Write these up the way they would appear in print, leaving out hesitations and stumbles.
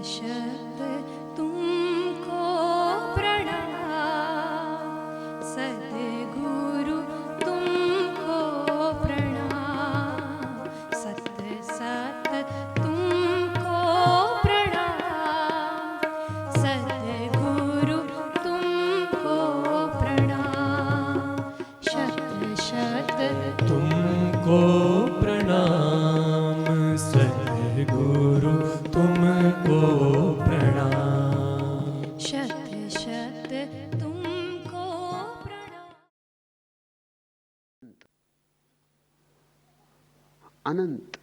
शत तुमको प्रणाम, सद्गुरु तुमको प्रणाम, सत सत तुमको प्रणाम, सद्गुरु तुमको प्रणाम, शत शत तुमको प्रणाम, सद्गुरु तुमको प्रणाम। शत शत तुमको प्रणाम। अनंत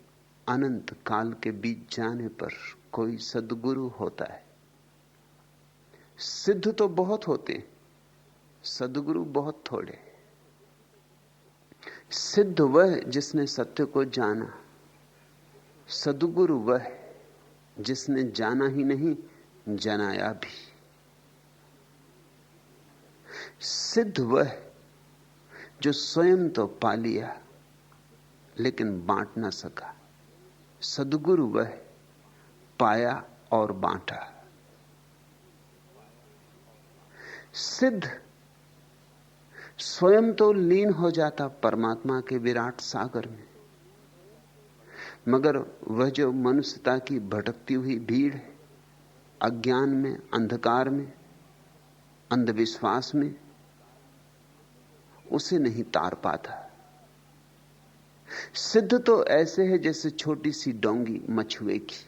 अनंत काल के बीत जाने पर कोई सद्गुरु होता है। सिद्ध तो बहुत होते, सद्गुरु बहुत थोड़े। सिद्ध वह जिसने सत्य को जाना, सद्गुरु वह जिसने जाना ही नहीं जनाया भी। सिद्ध वह जो स्वयं तो पा लिया लेकिन बांट ना सका, सद्गुरु वह पाया और बांटा। सिद्ध स्वयं तो लीन हो जाता परमात्मा के विराट सागर में, मगर वह जो मनुष्यता की भटकती हुई भीड़ है, अज्ञान में, अंधकार में, अंधविश्वास में, उसे नहीं तार पाता। सिद्ध तो ऐसे है जैसे छोटी सी डोंगी मछुए की,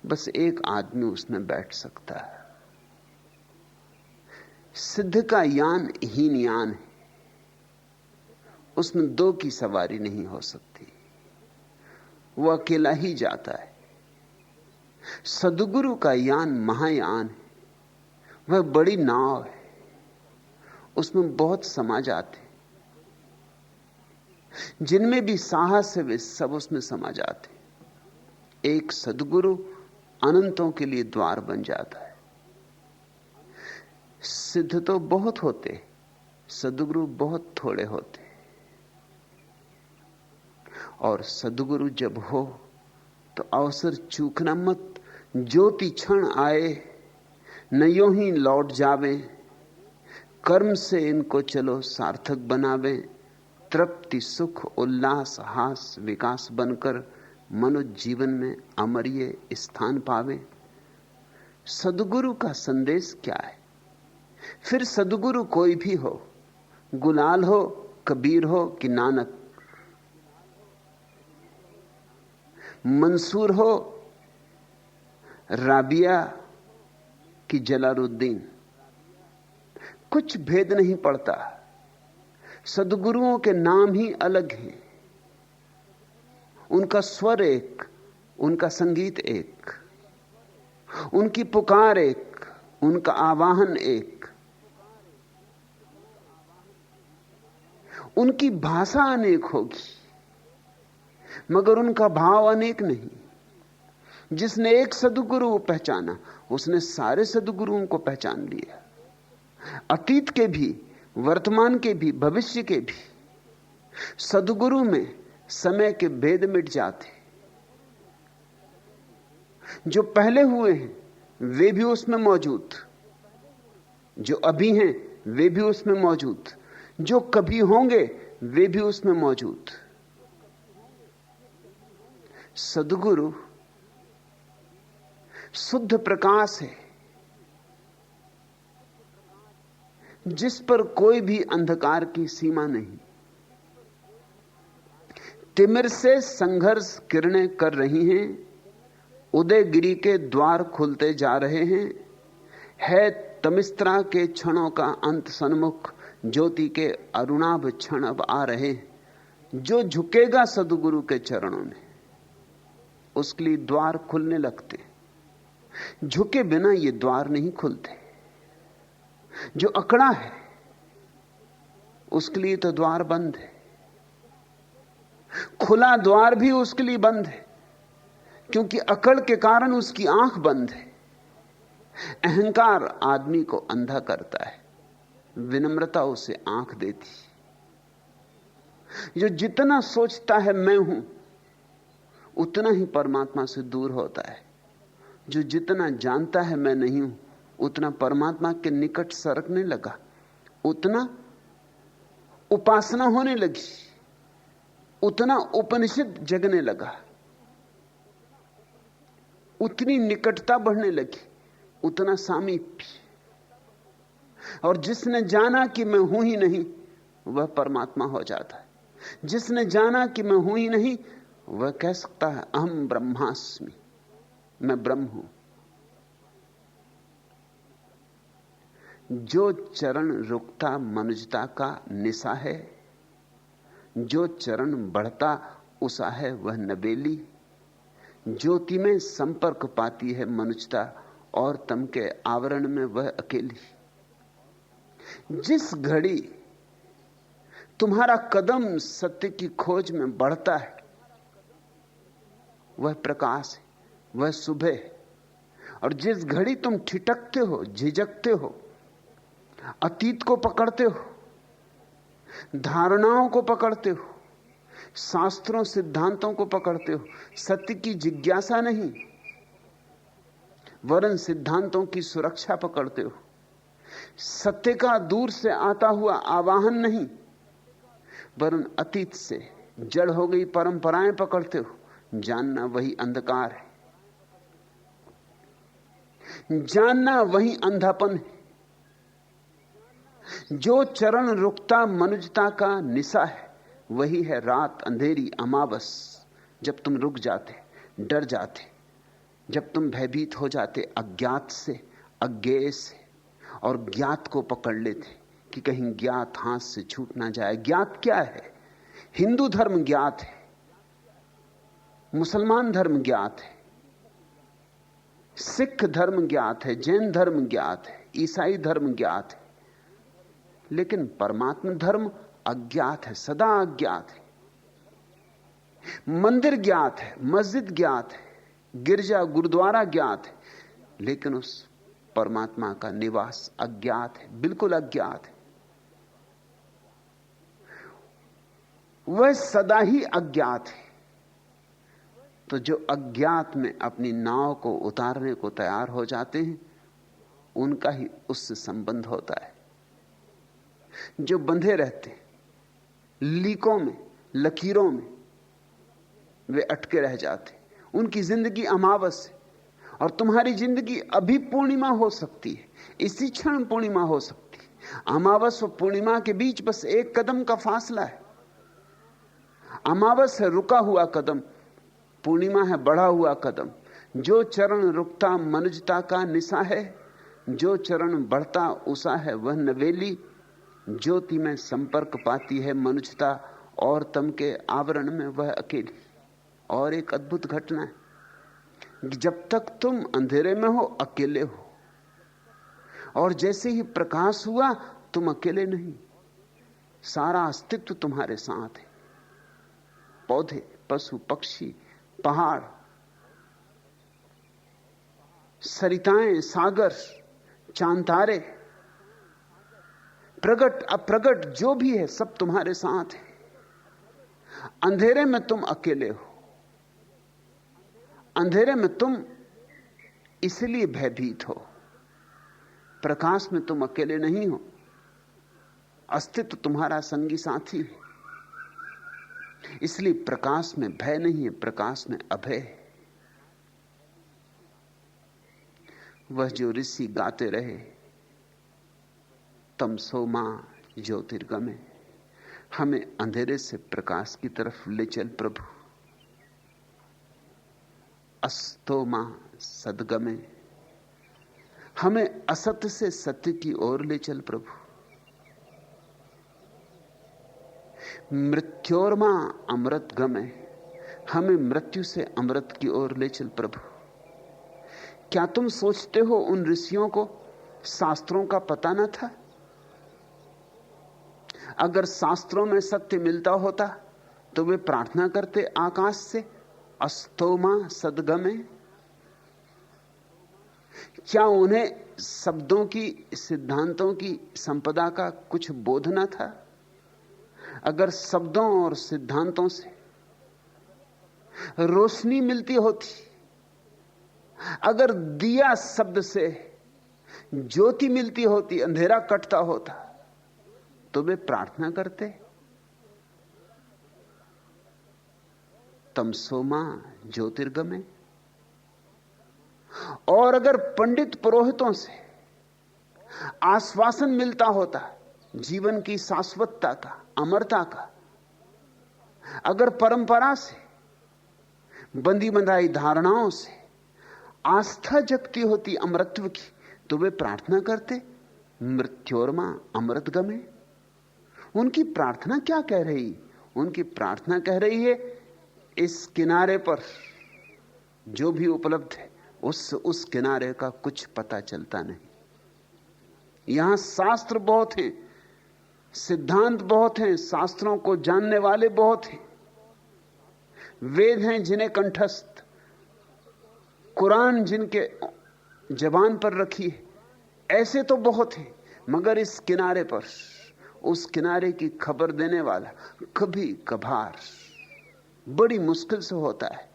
बस एक आदमी उसमें बैठ सकता है। सिद्ध का यान हीन यान है, उसमें दो की सवारी नहीं हो सकती, वो अकेला ही जाता है। सद्गुरु का यान महायान है, वह बड़ी नाव है, उसमें बहुत समा जाते, जिनमें भी साहस है वे सब उसमें समा जाते। एक सद्गुरु अनंतों के लिए द्वार बन जाता है। सिद्ध तो बहुत होते, सद्गुरु बहुत थोड़े होते। और सद्गुरु जब हो तो अवसर चूकना मत, ज्योति क्षण आए न यूं ही लौट जावे, कर्म से इनको चलो सार्थक बनावे, तृप्ति सुख उल्लास हास विकास बनकर मनुष्य जीवन में अमरीय स्थान पावे। सद्गुरु का संदेश क्या है? फिर सद्गुरु कोई भी हो, गुलाल हो, कबीर हो कि नानक, मंसूर हो, राबिया कि जलालुद्दीन, कुछ भेद नहीं पड़ता। सद्गुरुओं के नाम ही अलग हैं, उनका स्वर एक, उनका संगीत एक, उनकी पुकार एक, उनका आवाहन एक, उनकी भाषा अनेक होगी मगर उनका भाव अनेक नहीं। जिसने एक सद्गुरु को पहचाना उसने सारे सद्गुरुओं को पहचान लिया, अतीत के भी, वर्तमान के भी, भविष्य के भी। सद्गुरु में समय के भेद मिट जाते, जो पहले हुए हैं वे भी उसमें मौजूद, जो अभी हैं वे भी उसमें मौजूद, जो कभी होंगे वे भी उसमें मौजूद। सद्गुरु शुद्ध प्रकाश है, जिस पर कोई भी अंधकार की सीमा नहीं। तिमिर से संघर्ष किरणें कर रही हैं, उदयगिरी के द्वार खुलते जा रहे हैं। है तमिस्त्रा के क्षणों का अंत सन्मुख, ज्योति के अरुणाभ क्षण अब आ रहे हैं। जो झुकेगा सद्गुरु के चरणों में उसके लिए द्वार खुलने लगते, झुके बिना ये द्वार नहीं खुलते। जो अकड़ा है उसके लिए तो द्वार बंद है, खुला द्वार भी उसके लिए बंद है, क्योंकि अकड़ के कारण उसकी आंख बंद है। अहंकार आदमी को अंधा करता है, विनम्रता उसे आंख देती। जो जितना सोचता है मैं हूं, उतना ही परमात्मा से दूर होता है। जो जितना जानता है मैं नहीं हूं, उतना परमात्मा के निकट सरकने लगा, उतना उपासना होने लगी, उतना उपनिषद जगने लगा, उतनी निकटता बढ़ने लगी, उतना सामीप्य। और जिसने जाना कि मैं हूं ही नहीं, वह परमात्मा हो जाता है। जिसने जाना कि मैं हूं ही नहीं, वह कह सकता है अहम ब्रह्मास्मि, मैं ब्रह्म हूं। जो चरण रुकता मनुजता का निशा है, जो चरण बढ़ता उषा है वह नबेली। ज्योति में संपर्क पाती है मनुजता, और तम के आवरण में वह अकेली। जिस घड़ी तुम्हारा कदम सत्य की खोज में बढ़ता है, वह प्रकाश है, वह सुबह है। और जिस घड़ी तुम ठिठकते हो, झिझकते हो, अतीत को पकड़ते हो, धारणाओं को पकड़ते हो, शास्त्रों सिद्धांतों को पकड़ते हो, सत्य की जिज्ञासा नहीं वरन सिद्धांतों की सुरक्षा पकड़ते हो, सत्य का दूर से आता हुआ आवाहन नहीं वरन अतीत से जड़ हो गई परंपराएं पकड़ते हो, जानना वही अंधकार है, जानना वही अंधापन है। जो चरण रुकता मनुजता का निशा है, वही है रात अंधेरी अमावस। जब तुम रुक जाते, डर जाते, जब तुम भयभीत हो जाते अज्ञात से, अज्ञेय से, और ज्ञात को पकड़ लेते कि कहीं ज्ञात हाथ से छूट ना जाए। ज्ञात क्या है? हिंदू धर्म ज्ञात है, मुसलमान धर्म ज्ञात है, सिख धर्म ज्ञात है, जैन धर्म ज्ञात है, ईसाई धर्म ज्ञात है, लेकिन परमात्मा धर्म अज्ञात है, सदा अज्ञात है। मंदिर ज्ञात है, मस्जिद ज्ञात है, गिरजा गुरुद्वारा ज्ञात है, लेकिन उस परमात्मा का निवास अज्ञात है, बिल्कुल अज्ञात है। वह सदा ही अज्ञात है। तो जो अज्ञात में अपनी नाव को उतारने को तैयार हो जाते हैं, उनका ही उससे संबंध होता है। जो बंधे रहते लीकों में, लकीरों में, वे अटके रह जाते, उनकी जिंदगी अमावस है। और तुम्हारी जिंदगी अभी पूर्णिमा हो सकती है, इसी क्षण पूर्णिमा हो सकती है। अमावस और पूर्णिमा के बीच बस एक कदम का फासला है। अमावस है रुका हुआ कदम, पूर्णिमा है बढ़ा हुआ कदम। जो चरण रुकता मनुजता का निशा है, जो चरण बढ़ता उषा है वह नवेली। ज्योति में संपर्क पाती है मनुजता, और तम के आवरण में वह अकेली। और एक अद्भुत घटना है, जब तक तुम अंधेरे में हो अकेले हो, और जैसे ही प्रकाश हुआ तुम अकेले नहीं, सारा अस्तित्व तुम्हारे साथ है। पौधे, पशु, पक्षी, पहाड़, सरिताएं, सागर, चांद तारे, प्रगट अप्रगट जो भी है सब तुम्हारे साथ है। अंधेरे में तुम अकेले हो, अंधेरे में तुम इसलिए भयभीत हो, प्रकाश में तुम अकेले नहीं हो, अस्तित्व तुम्हारा संगी साथी है। इसलिए प्रकाश में भय नहीं है, प्रकाश में अभय है। वह जो ऋषि गाते रहे, तमसो मां ज्योतिर्गमे, हमें अंधेरे से प्रकाश की तरफ ले चल प्रभु। अस्तो मां सदगमे, हमें असत्य से सत्य की ओर ले चल प्रभु। मृत्योर्मा अमृत गमे, हमें मृत्यु से अमृत की ओर ले चल प्रभु। क्या तुम सोचते हो उन ऋषियों को शास्त्रों का पता न था? अगर शास्त्रों में सत्य मिलता होता तो वे प्रार्थना करते आकाश से, अस्तोमा सदगमे। क्या उन्हें शब्दों की, सिद्धांतों की संपदा का कुछ बोध न था? अगर शब्दों और सिद्धांतों से रोशनी मिलती होती, अगर दिया शब्द से ज्योति मिलती होती, अंधेरा कटता होता, तो वे प्रार्थना करते, तमसोमा ज्योतिर्गमय। और अगर पंडित पुरोहितों से आश्वासन मिलता होता जीवन की शाश्वतता का, अमरता का, अगर परंपरा से, बंदी बंधाई धारणाओं से आस्था जगती होती अमरत्व की, तो वे प्रार्थना करते, मृत्योर्मा अमृतगमे। उनकी प्रार्थना क्या कह रही? उनकी प्रार्थना कह रही है, इस किनारे पर जो भी उपलब्ध है उस किनारे का कुछ पता चलता नहीं। यहां शास्त्र बहुत हैं, सिद्धांत बहुत हैं, शास्त्रों को जानने वाले बहुत हैं, वेद हैं जिन्हें कंठस्थ, कुरान जिनके जबान पर रखी है, ऐसे तो बहुत हैं, मगर इस किनारे पर उस किनारे की खबर देने वाला कभी कभार बड़ी मुश्किल से होता है।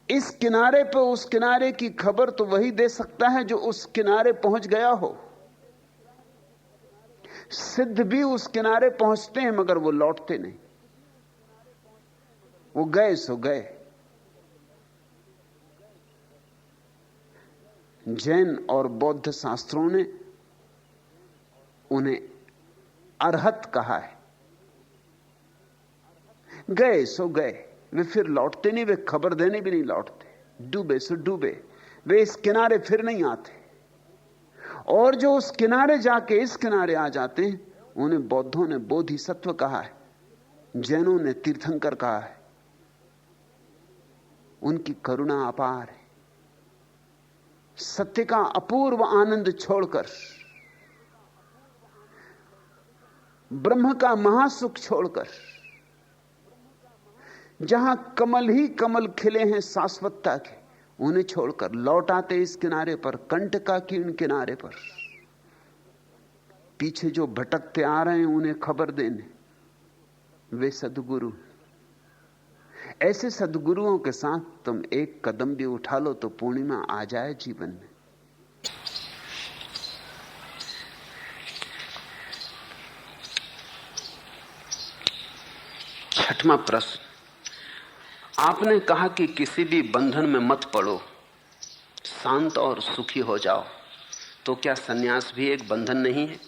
इस किनारे पर उस किनारे की खबर तो वही दे सकता है जो उस किनारे पहुंच गया हो। सिद्ध भी उस किनारे पहुंचते हैं मगर वो लौटते नहीं, वो गए सो गए। जैन और बौद्ध शास्त्रों ने उन्हें अरहत कहा है। गए सो गए, वे फिर लौटते नहीं, वे खबर देने भी नहीं लौटते। डूबे सो डूबे, वे इस किनारे फिर नहीं आते। और जो उस किनारे जाके इस किनारे आ जाते हैं, उन्हें बौद्धों ने बोधिसत्व कहा है, जैनों ने तीर्थंकर कहा है। उनकी करुणा अपार है। सत्य का अपूर्व आनंद छोड़कर, ब्रह्म का महासुख छोड़कर, जहां कमल ही कमल खिले हैं शाश्वतता के, उन्हें छोड़कर लौट आते इस किनारे पर, कंटका की उन किनारे पर। पीछे जो भटकते आ रहे हैं उन्हें खबर देने, वे सद्गुरु। ऐसे सद्गुरुओं के साथ तुम एक कदम भी उठा लो तो पूर्णिमा आ जाए जीवन में। छठवां प्रश्न, आपने कहा कि किसी भी बंधन में मत पड़ो, शांत और सुखी हो जाओ। तो क्या सन्यास भी एक बंधन नहीं है?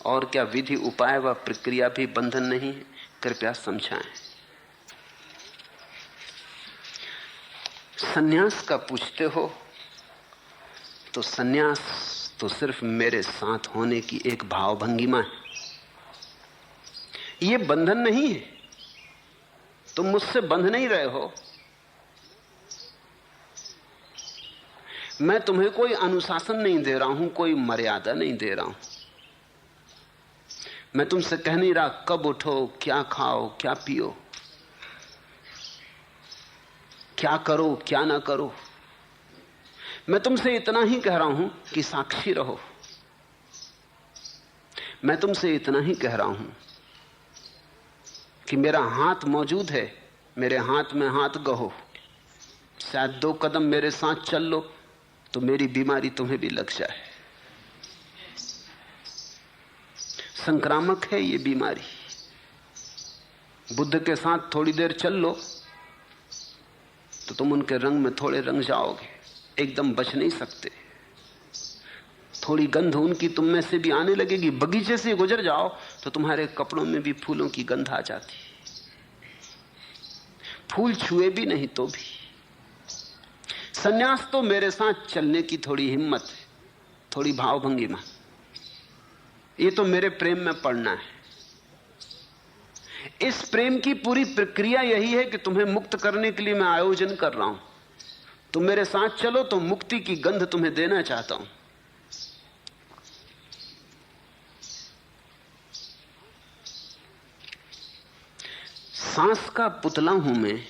और क्या विधि उपाय व प्रक्रिया भी बंधन नहीं है? कृपया समझाएं। सन्यास का पूछते हो तो सन्यास तो सिर्फ मेरे साथ होने की एक भावभंगिमा है। यह बंधन नहीं है। तुम मुझसे बंध नहीं रहे हो। मैं तुम्हें कोई अनुशासन नहीं दे रहा हूं, कोई मर्यादा नहीं दे रहा हूं। मैं तुमसे कह नहीं रहा कब उठो, क्या खाओ, क्या पियो, क्या करो, क्या ना करो। मैं तुमसे इतना ही कह रहा हूं कि साक्षी रहो। मैं तुमसे इतना ही कह रहा हूं कि मेरा हाथ मौजूद है, मेरे हाथ में हाथ गहो। शायद 2 कदम मेरे साथ चल लो तो मेरी बीमारी तुम्हें भी लग जाए। संक्रामक है ये बीमारी। बुद्ध के साथ थोड़ी देर चल लो तो तुम उनके रंग में थोड़े रंग जाओगे, एकदम बच नहीं सकते। थोड़ी गंध उनकी तुम में से भी आने लगेगी। बगीचे से गुजर जाओ तो तुम्हारे कपड़ों में भी फूलों की गंध आ जाती। फूल छुए भी नहीं तो भी। सन्यास तो मेरे साथ चलने की थोड़ी हिम्मत है, थोड़ी भावभंगिमा। ये तो मेरे प्रेम में पड़ना है। इस प्रेम की पूरी प्रक्रिया यही है कि तुम्हें मुक्त करने के लिए मैं आयोजन कर रहा हूं। तुम मेरे साथ चलो तो मुक्ति की गंध तुम्हें देना चाहता हूं। सांस का पुतला हूं मैं,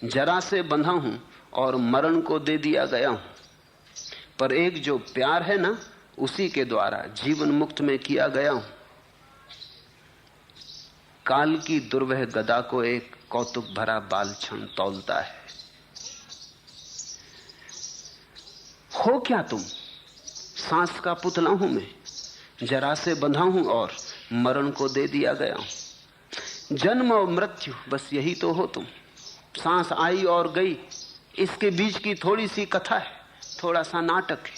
जरा से बंधा हूं और मरण को दे दिया गया हूं। पर एक जो प्यार है ना, उसी के द्वारा जीवन मुक्त में किया गया हूं। काल की दुर्वह गदा को एक कौतुक भरा बाल क्षण तौलता है। हो क्या तुम? सांस का पुतला हूं मैं, जरा से बंधा हूं और मरण को दे दिया गया हूं। जन्म और मृत्यु, बस यही तो हो तुम। सांस आई और गई, इसके बीच की थोड़ी सी कथा है, थोड़ा सा नाटक है।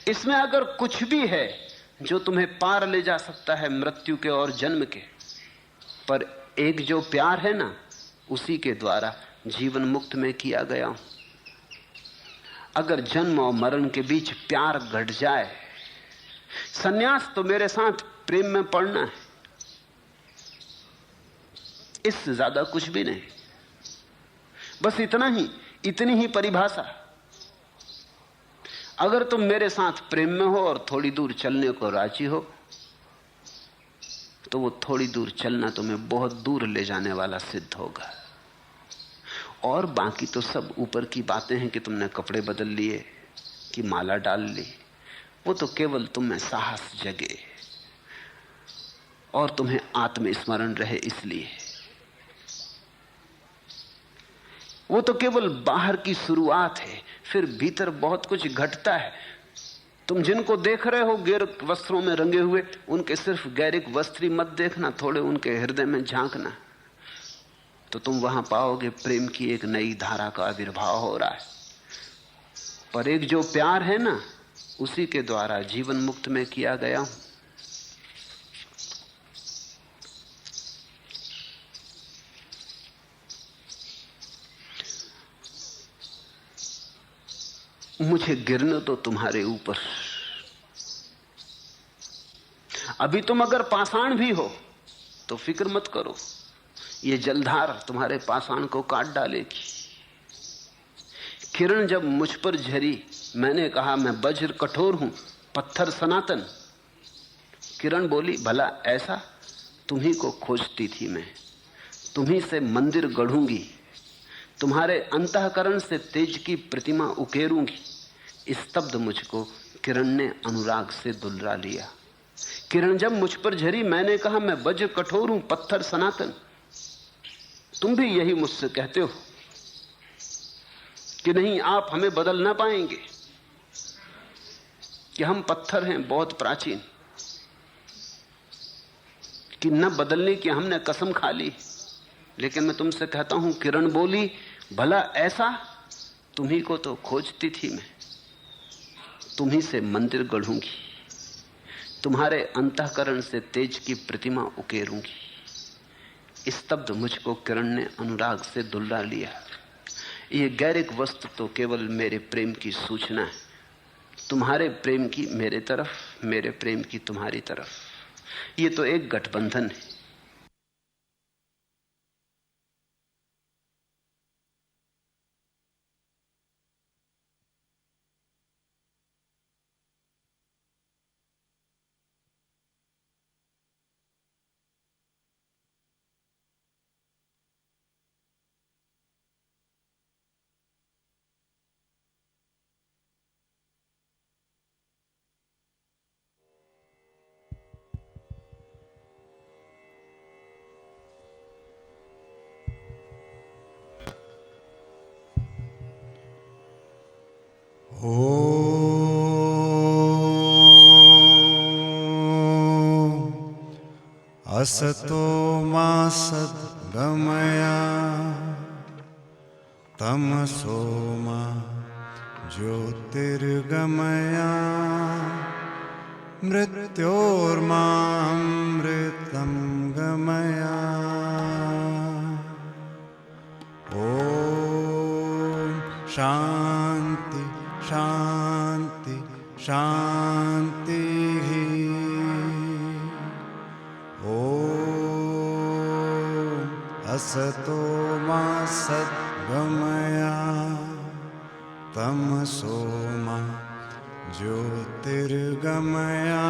इसमें अगर कुछ भी है जो तुम्हें पार ले जा सकता है मृत्यु के और जन्म के, पर एक जो प्यार है ना, उसी के द्वारा जीवन मुक्त में किया गया हूं। अगर जन्म और मरण के बीच प्यार घट जाए, सन्यास तो मेरे साथ प्रेम में पड़ना है, इससे ज्यादा कुछ भी नहीं। बस इतना ही, इतनी ही परिभाषा। अगर तुम मेरे साथ प्रेम में हो और थोड़ी दूर चलने को राजी हो, तो वो थोड़ी दूर चलना तुम्हें बहुत दूर ले जाने वाला सिद्ध होगा। और बाकी तो सब ऊपर की बातें हैं कि तुमने कपड़े बदल लिए, कि माला डाल ली। वो तो केवल तुम में साहस जगे और तुम्हें आत्मस्मरण रहे इसलिए। वो तो केवल बाहर की शुरुआत है, फिर भीतर बहुत कुछ घटता है। तुम जिनको देख रहे हो गैरिक वस्त्रों में रंगे हुए, उनके सिर्फ गैरिक वस्त्र ही मत देखना, थोड़े उनके हृदय में झांकना, तो तुम वहां पाओगे प्रेम की एक नई धारा का आविर्भाव हो रहा है। पर एक जो प्यार है ना, उसी के द्वारा जीवन मुक्त में किया गया हूं। मुझे गिरने तो तुम्हारे ऊपर। अभी तुम अगर पाषाण भी हो तो फिक्र मत करो, ये जलधार तुम्हारे पाषाण को काट डालेगी। किरण जब मुझ पर झरी, मैंने कहा मैं वज्र कठोर हूं, पत्थर सनातन। किरण बोली, भला ऐसा? तुम्ही को खोजती थी मैं, तुम्ही से मंदिर गढ़ूंगी, तुम्हारे अंतःकरण से तेज की प्रतिमा उकेरूंगी। स्तब्ध मुझको किरण ने अनुराग से दुलरा लिया। किरण जब मुझ पर झरी, मैंने कहा मैं वज्र कठोर हूं, पत्थर सनातन। तुम भी यही मुझसे कहते हो कि नहीं, आप हमें बदल ना पाएंगे, कि हम पत्थर हैं बहुत प्राचीन, कि न बदलने की हमने कसम खा ली। लेकिन मैं तुमसे कहता हूं, किरण बोली, भला ऐसा? तुम्ही को तो खोजती थी मैं, तुम्ही से मंदिर गढ़ूंगी, तुम्हारे अंतःकरण से तेज की प्रतिमा उकेरूंगी। स्तब्ध मुझको किरण ने अनुराग से दुलरा लिया। ये गैरिक वस्त्र तो केवल मेरे प्रेम की सूचना है, तुम्हारे प्रेम की मेरे तरफ, मेरे प्रेम की तुम्हारी तरफ। ये तो एक गठबंधन है। असतो मा सद्गमया तमसो मा ज्योतिर्गमया मृत्योर्मामृतं गमया। ॐ शान्ति शान्ति शान्तिः। असतो मा सद्गमया तमसो मा ज्योतिर्गमया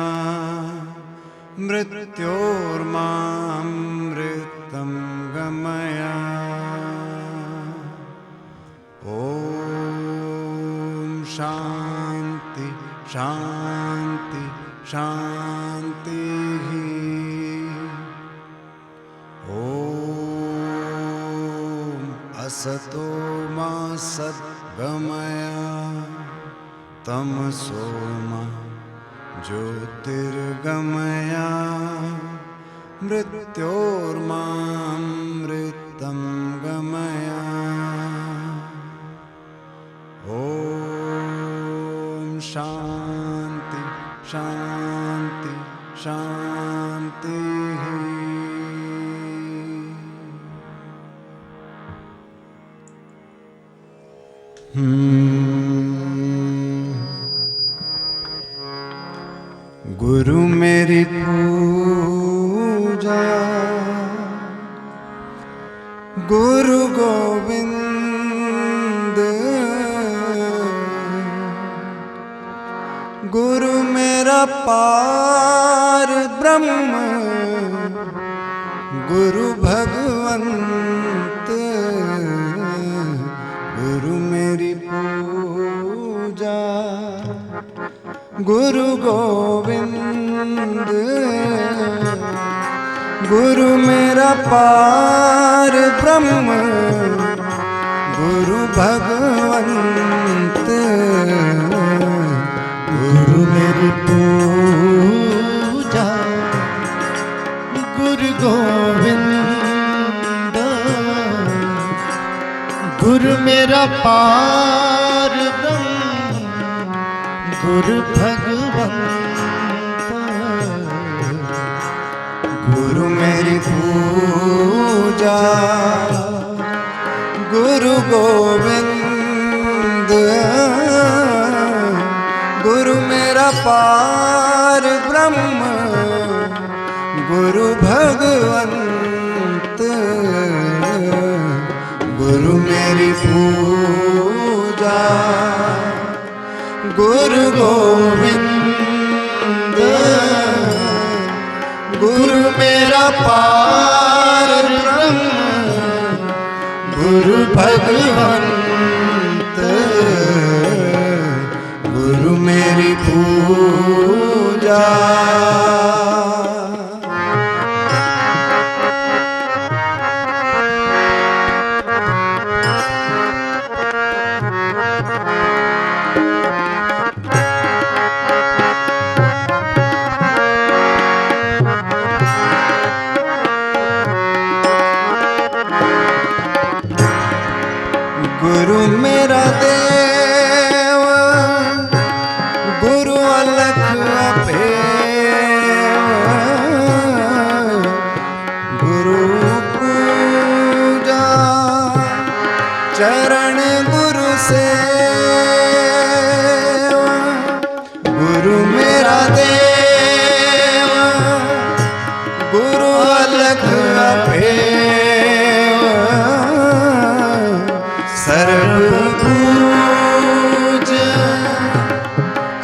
मृत्योर्मामृतं गमया। ॐ शान्ति शान्ति शान्तिः। असतो मा सद्गमया तमसो मा ज्योतिर्गमया मृत्योर्मामृतं गमया। ॐ शान्ति शान्ति शान्तिः। गुरु मेरी पूजा गुरु गोविंद, गुरु मेरा पार ब्रह्म, गुरु भगवंत। गुरु मेरी पूजा गुरु गोविंद, गुरु मेरा पार ब्रह्म, गुरु भगवंत। गुरु मेरी पूजा गुरु गोविंद, गुरु मेरा पार ब्रह्म, गुरु भगवंत। गुरु मेरी पूजा गुरु गोविंद, गुरु मेरा पार ब्रह्म, गुरु भगवंत। गुरु मेरी पूजा गुरु गोविंद, गुरु मेरा पार ब्रह्म, गुरु भगवंत। गुरु मेरी पूजा। गुरु मेरा देव, गुरु अलख अभेव, गुरु पूजा चरण गुरु सेव। गुरु मेरा देव, गुरु अलख अभेव, सर्वपूज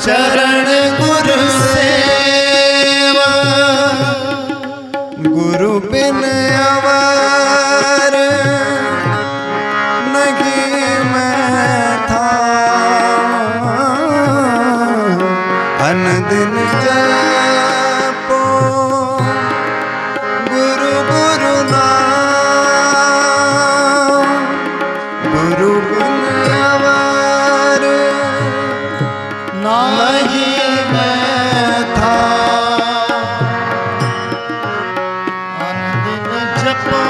चरण गुरु सेवा। गुरु बिन अवर नहीं मैं था, अनदिन जपो गुरु गुरु नाम। गुरु बिन अवर नहीं मैं था, अनदिन जपो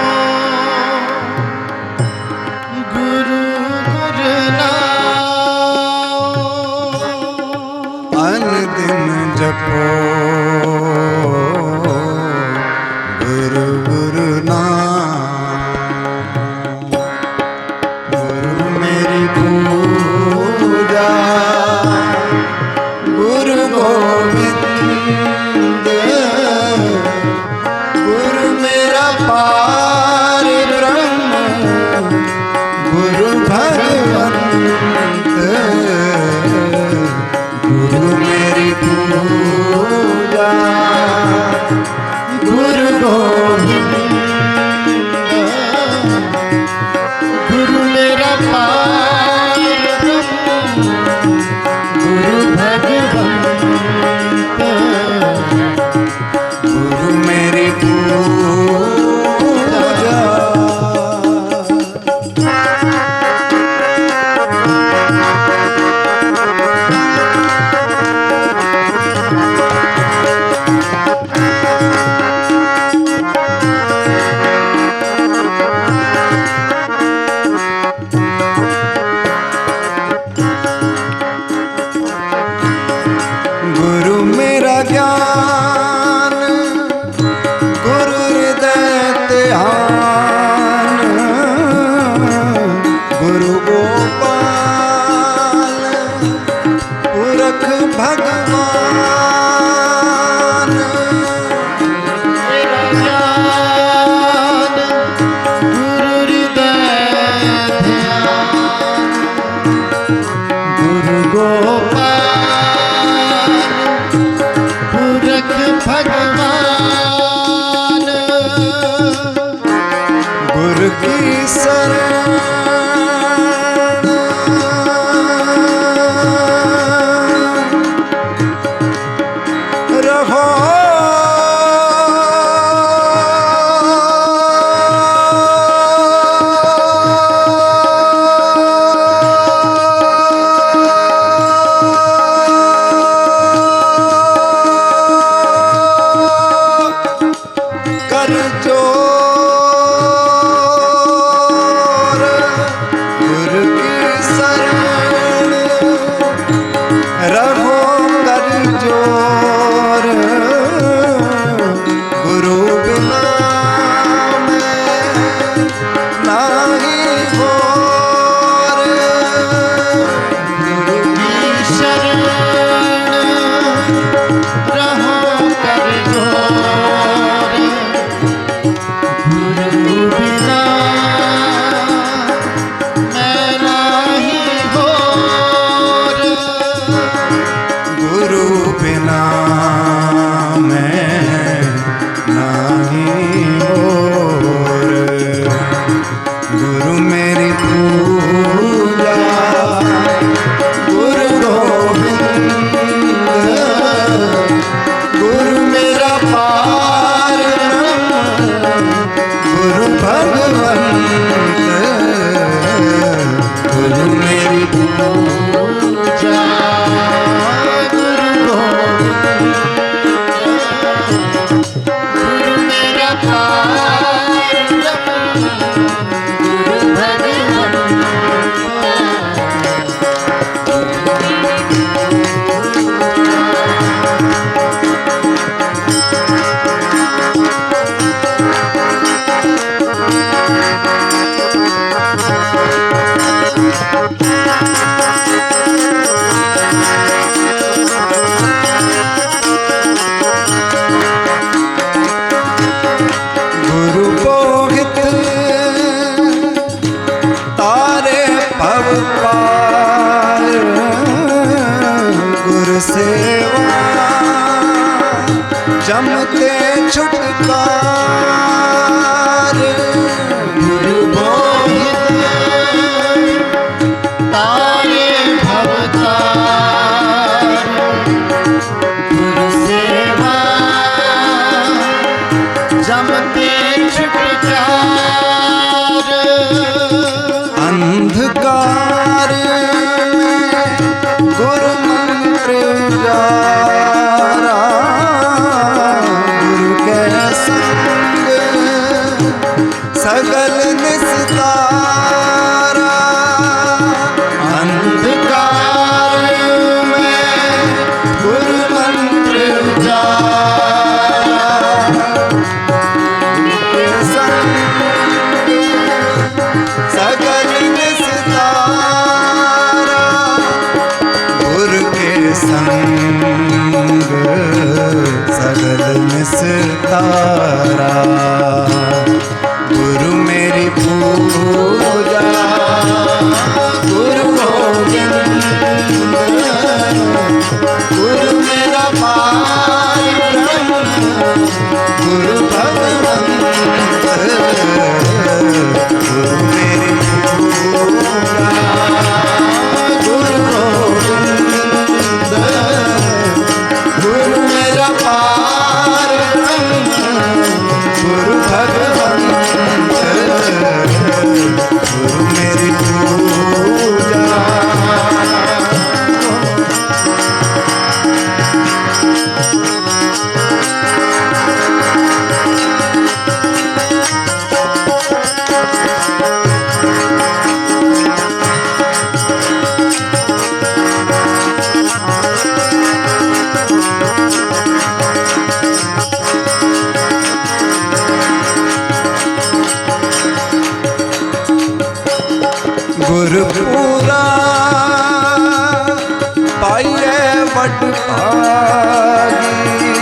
की शरण रहो। कर जोर गुरु की शरण रहो। कर जोर गुरु बिना मैं नाही होर। गुरु की शरण रहो कर जोर, गुरु बिना मैं नाही होर। गुरु बिना मैं नाही होर। गुरु मेरी पूजा गुरु गोविंद। गुरु मेरा पारम गुरु भगवंत। गुरु मेरी पूजा गुरु गोविंद, गुरु मेरा पारम गुरु भगवंत। गुरु बोहित तारे पव पार। गुरु सेवा जमते छुटकार। गुरु बोहित तारे भवतार। गुरु सेवा जमते छुटकार। अंधकार में गुरु मंत्र जारा। गुरु के संग सगल निस्तारा। अंधकार में गुरु मंत्र जारा। गुरु के संग सगल निस्तारा। गुरु के संग सगल निस्तारा। गुरु मेरी पूजा गुरु गोविंद। गुरु मेरा पारम गुरु भगवंत। गुरु मेरी पूजा गुरु गोविंद। गुरु मेरा पारम गुरु भगवंत। गुरु मेरी पूजा। गुरपुरा पाइए वट भागी।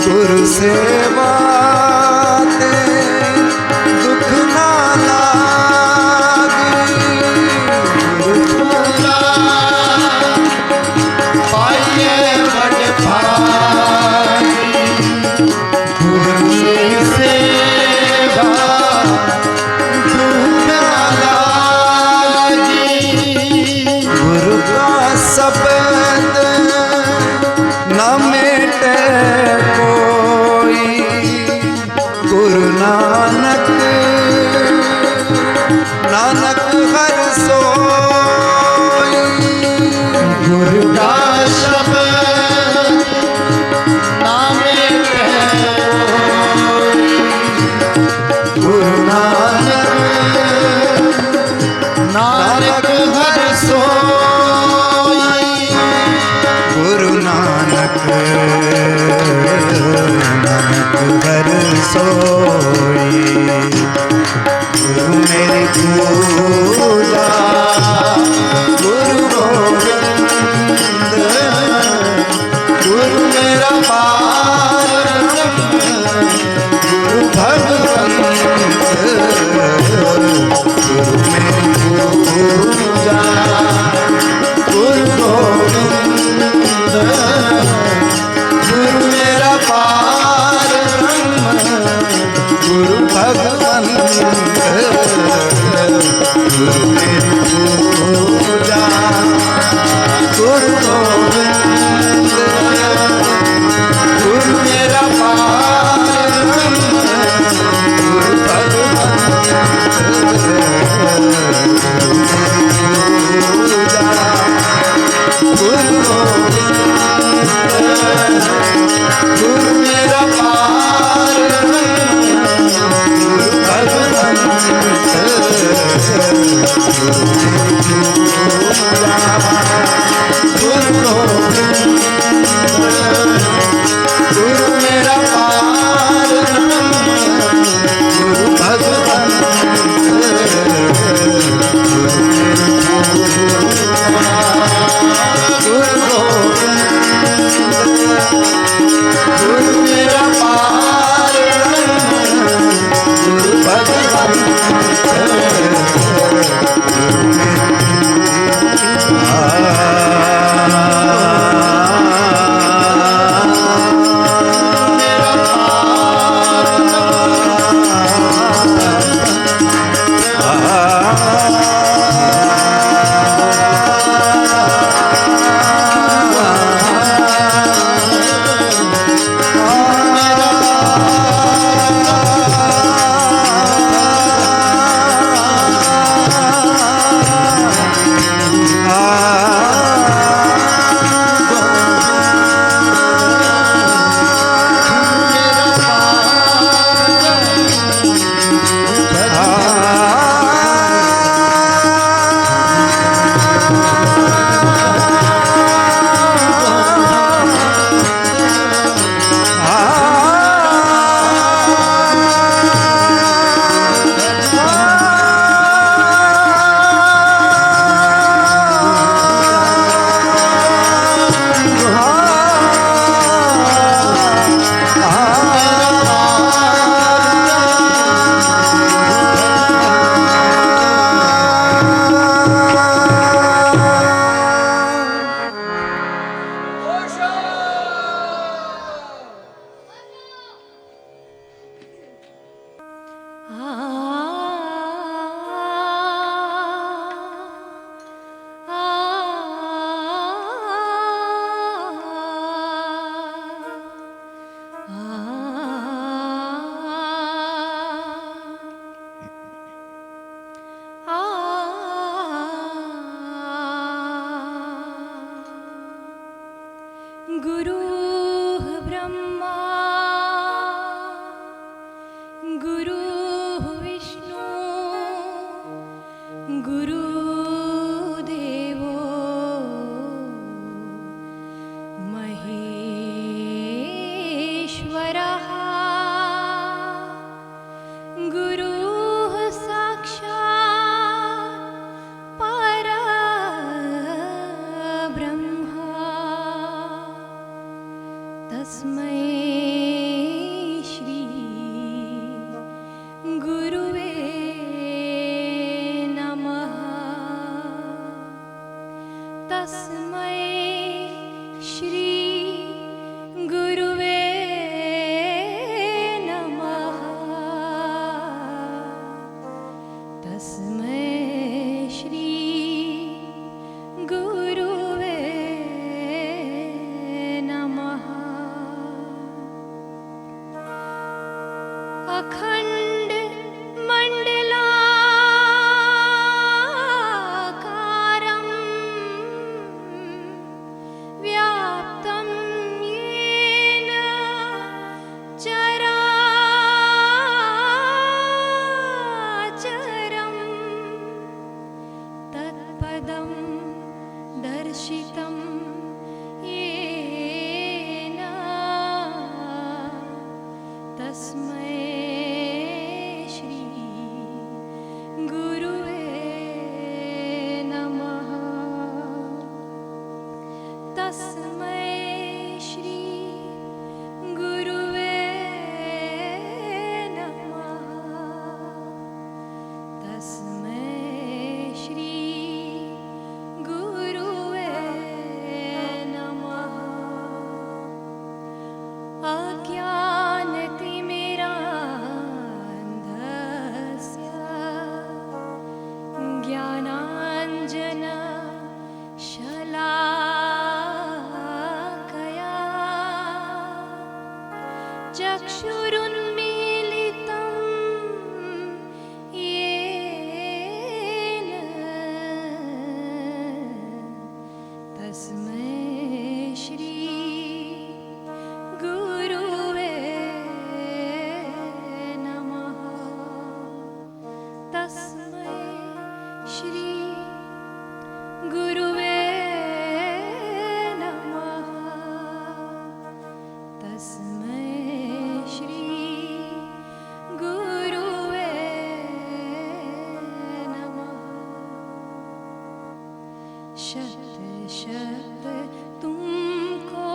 गुरु सेवा ते दुख ना लागी। गुरपुरा पाइए वट भागी। गुरु सेवा नानक हर सोई गुरु का शब्द नामे गुरु नानक नानक हर सोई गुरु नानक नानक हर सोई गुरु मेरी पूजा गुरु गोविंद गुरु मेरा पार गुरु भगवंत गुरु मेरी पूजा गुरु गोविंद गुरु मेरा पार गुरु भगवंत गुरु मेरी पूजा गुरु गोविंद गुरु मेरा पार गुरु भगवंत गुरु मेरी पूजा गुरु गोविंद गुरु मेरा पार गुरु भगवंत गुरु गोविंद गुरु मेरा पार गुरु भगवंत गुरु गोविंद गुरु मेरा पार गुरु भगवंत गुरुः ब्रह्मा गुरुः विष्णु गुरुदेवो महेश्वरः गुरुः साक्षात् परब्रह्म तस्मै श्री गुरुवे नमः तस्मै श्री गुरुवे नमः तस्मै श्री गुरुवे नमः अखंड मंडलाकारं तस्मै श्री गुरुवे नमः। अज्ञानतिमिरान्धस्य ज्ञानाञ्जन शलाकया चक्षुरुन्मीलितं येन तस्मै श्री गुरुवे नमः। तस्मै श्री गुरुवे नमः। तस्मै श्री गुरुवे नमः। शत शत तुमको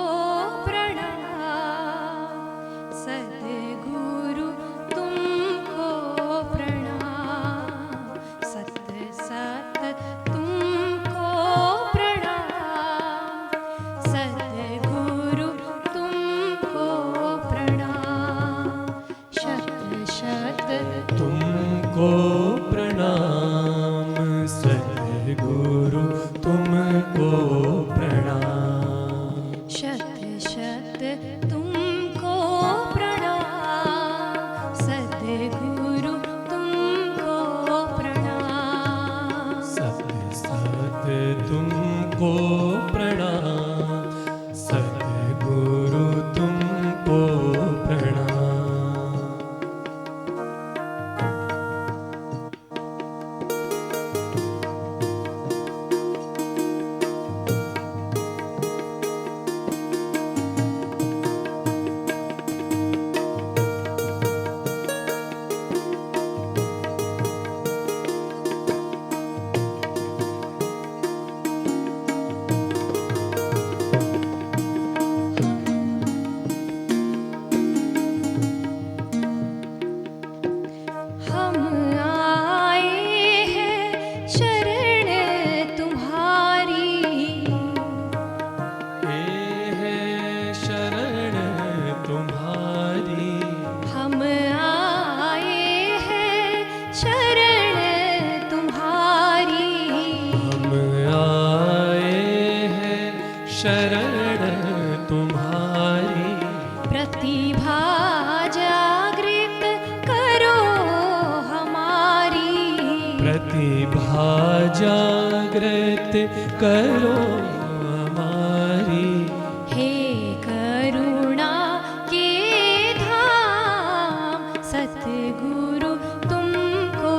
प्रणाम सद्गुरु तुमको प्रणाम। सत सत तुमको प्रणाम सद्गुरु तुमको प्रणाम। शत शत तुमको प्रणाम सद्गुरु तुमको प्रणाम। शत शत तुमको प्रणाम सद्गुरु तुमको प्रणाम। सत सत तुमको प्रणाम सद्गुरु तुमको प्रणाम। हम आए हैं शरण तुम्हारी। ये है शरण तुम्हारी। हम आए हैं शरण तुम्हारी। हम आए हैं शरण तुम्हारी। प्रतिभा जागृत करो हमारी। प्रतिभा जागृत करो हमारी। हे करुणा के धाम सतगुरु तुमको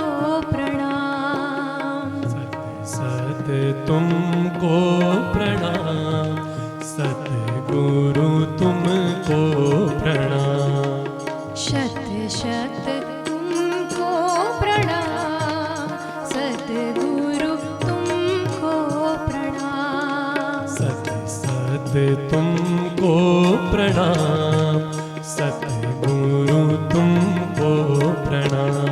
प्रणाम। सत सत तुमको प्रणाम सद्गुरु तुमको प्रणाम। शत शत तुमको प्रणाम सद्गुरु तुमको प्रणाम। सत सत तुमको प्रणाम सद्गुरु तुमको प्रणाम।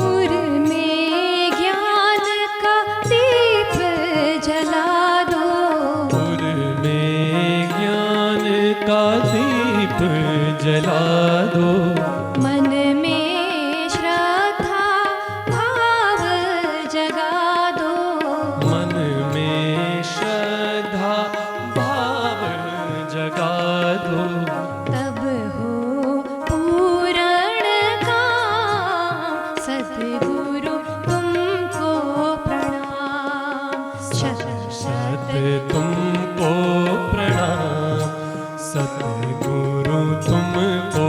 उर में ज्ञान का दीप जला दो। पुर में ज्ञान का दीप जला दो। मन में श्रद्धा भाव जगा दो। मन में श्रद्धा भाव जगा दो। तब हो पूर्ण काम सद्गुरु तुमको प्रणाम। शत शत तुमको प्रणाम सद्गुरु तुमको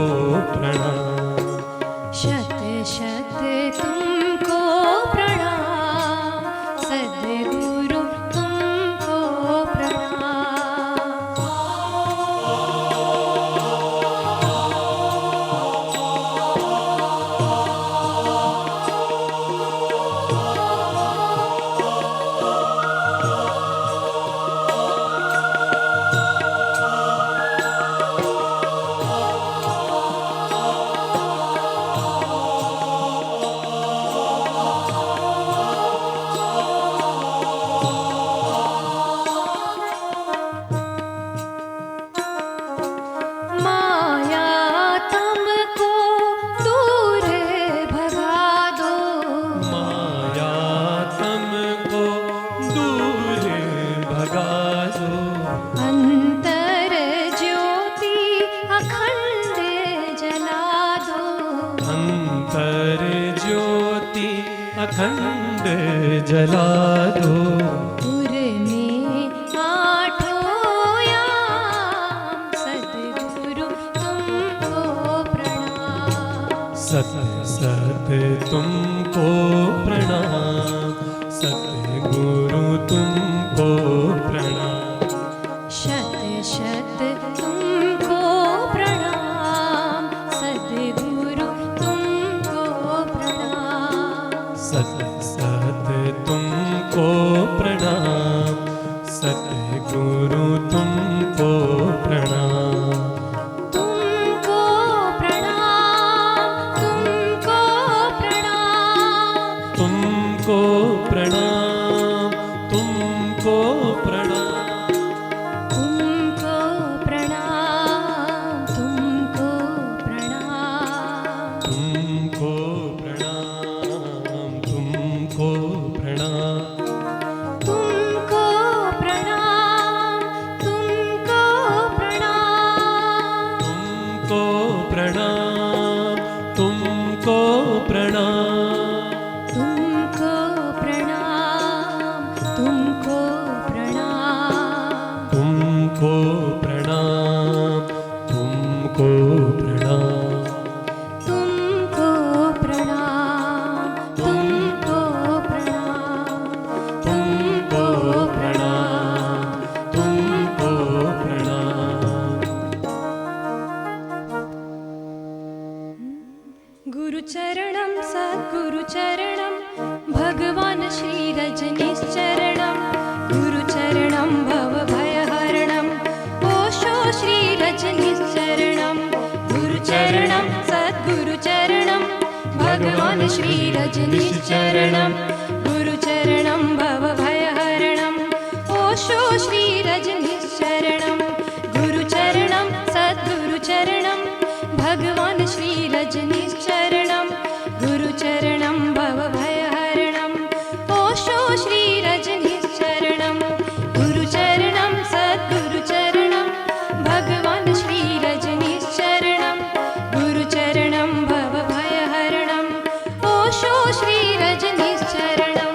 प्रणाम। शत शत तुमको प्रणाम सद्गुरु तुमको प्रणाम। अखंड जला दो। पुर में आठों याम सद्गुरु तुमको प्रणाम। सत सत तुमको प्रणाम, सतगुरु तुमको प्रणाम। शत शत तुमको प्रणाम, सद्गुरु तुमको प्रणाम। सत सत तुमको प्रणाम, सतगुरु तुमको प्रणाम। तुमको प्रणाम, तुमको प्रणाम। तुमको प्रणाम, तुमको प्रणाम। तुमको प्रणाम, तुमको प्रणाम। तुमको प्रणाम, तुमको प्रणाम। तुमको प्रणाम, तुमको प्रणाम। तुमको प्रणाम, तुमको प्रणाम। तुमको प्रणाम, तुमको प्रणाम। तुमको प्रणाम, तुमको प्रणाम। तुमको प्रणाम, तुमको प्रणाम। तुमको प्रणाम, तुमको प्रणाम। गुरुचरणं सद्गुरुचरणं भगवान् श्री रजनीश्चरणं। गुरुचरणं भवभयहरणं ओशो श्री रजनीश्चरणं। गुरुचरणं सद्गुरुचरणं भगवान् श्री रजनीश्चरणं। गुरुचरणं भवभयहरणं ओशो श्री रजनीश्चरणं। गुरुचरणं सद्गुरुचरणं भगवान् श्री रजनीश्चरणं। गुरुचरणं भवभयहरणं ओशो श्री रजनीश्चरणं। गुरुचरणं सद्गुरुचरणं भगवान् श्री रजनीश्चरणं। गुरुचरणं भवभयहरणं ओशो श्री रजनीश्चरणं।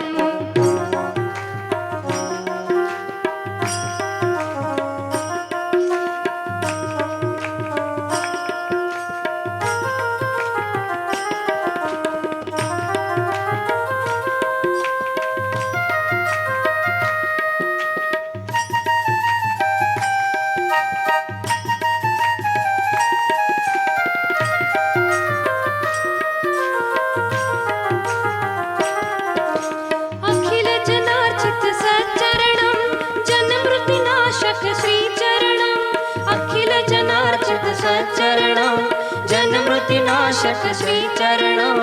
अखिल जनार्चित सच्चरणं जन्ममृत्युनाशक श्रीचरणं। अखिल जनार्चित सच्चरणं जन्ममृत्युनाशक श्रीचरणं।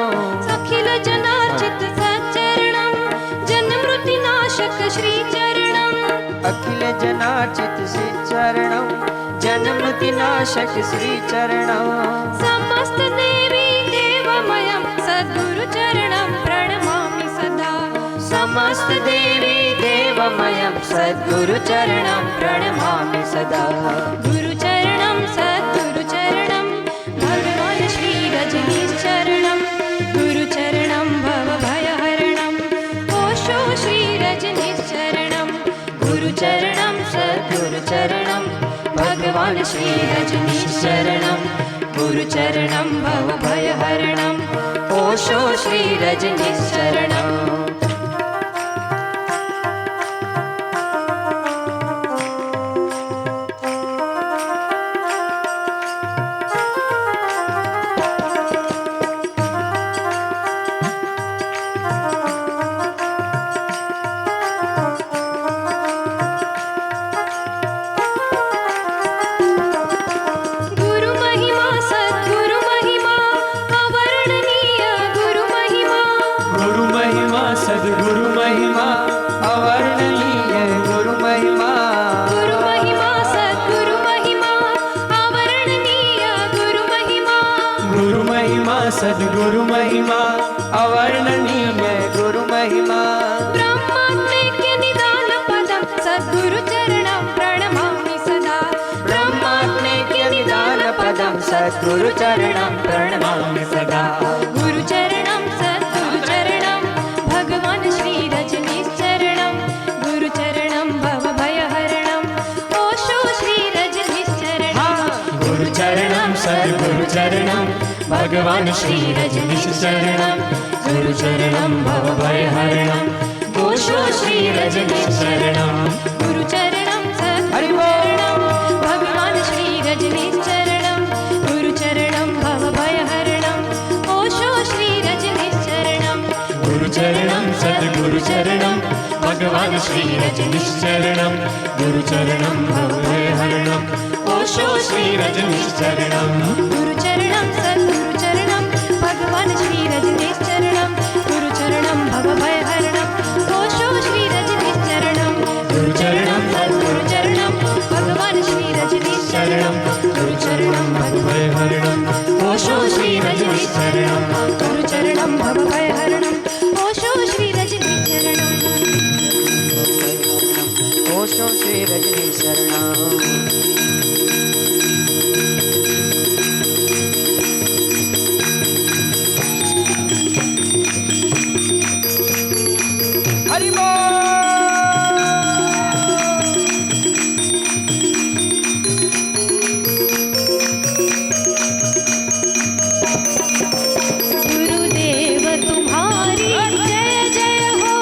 अखिल जनार्चित सच्चरणं जन्ममृत्युनाशक श्रीचरणं। अखिल जनार्चित श्री चरणं जन्मतिनाशक श्री चरणं। समस्त देवी देवमयं सद्गुरुचरणं प्रणमामि सदा। समस्त देवी देवमयं सद्गुरुचरणं प्रणमामि सदा। गुरुचरणं सद्गुरुचरणं भगवान् श्री रजनीश्चरणं। गुरुचरणं भवभयहरणं ओशो श्री रजनीश्चरणं। गुरुचरणं सद्गुरुचरणं भगवान् श्री रजनीश्चरणं। गुरुचरणं भवभयहरणं ओशो श्री रजनीश्चरणं। गुरु महिमा सद्गुरु महिमा अवर्णनीय गुरु महिमा। गुरु महिमा, सद्गुरु महिमा, अवर्णनीय गुरु महिमा। गुरु महिमा सद्गुरु महिमा अवर्णनीय गुरु महिमा। गुरु महिमा, सद्गुरु महिमा, अवर्णनीय गुरु महिमा। ब्रह्मात्मैक्य निदान पदं सद्गुरु चरणं प्रणमामि सदा। ब्रह्मात्मैक्य निदान पदं सद्गुरुचरणं प्रणमामि सदा। गुरुचरणं सद्गुरुचरणं सद्गुरु चरणम भगवान श्री रजनीश चरणम गुरु चरणम भवभयहरणम ओशो श्री रजनीश चरणम गुरु चरणम हरि बोल। सद्गुरुचरणम भगवान श्री रजनीश चरणम गुरु चरणम भवभयहरणम ओशो श्री रजनीश चरणम गुरु चरणम सद्गुरु चरणम भगवान श्री रजनीश चरणम गुरु चरणम भवभयहरणम ओशो श्री रजनीश चरणम गुरु चरणम सद्गुरु चरणम भगवान श्री रजनीश चरणम गुरु चरणम भवभयहरणम ओशो श्री रजनीश चरणम गुरु चरणम सद्गुरु चरणम भगवान श्री रजनीश चरणम गुरु चरणम भवभयहरणम ओशो श्री रजनीश चरणम गुरु चरणम भवभयहरणम ओशो श्री रजनीश चरणम ओशो श्री रजनीश चरणम हरि बोल। गुरुदेव तुम्हारी जय जय हो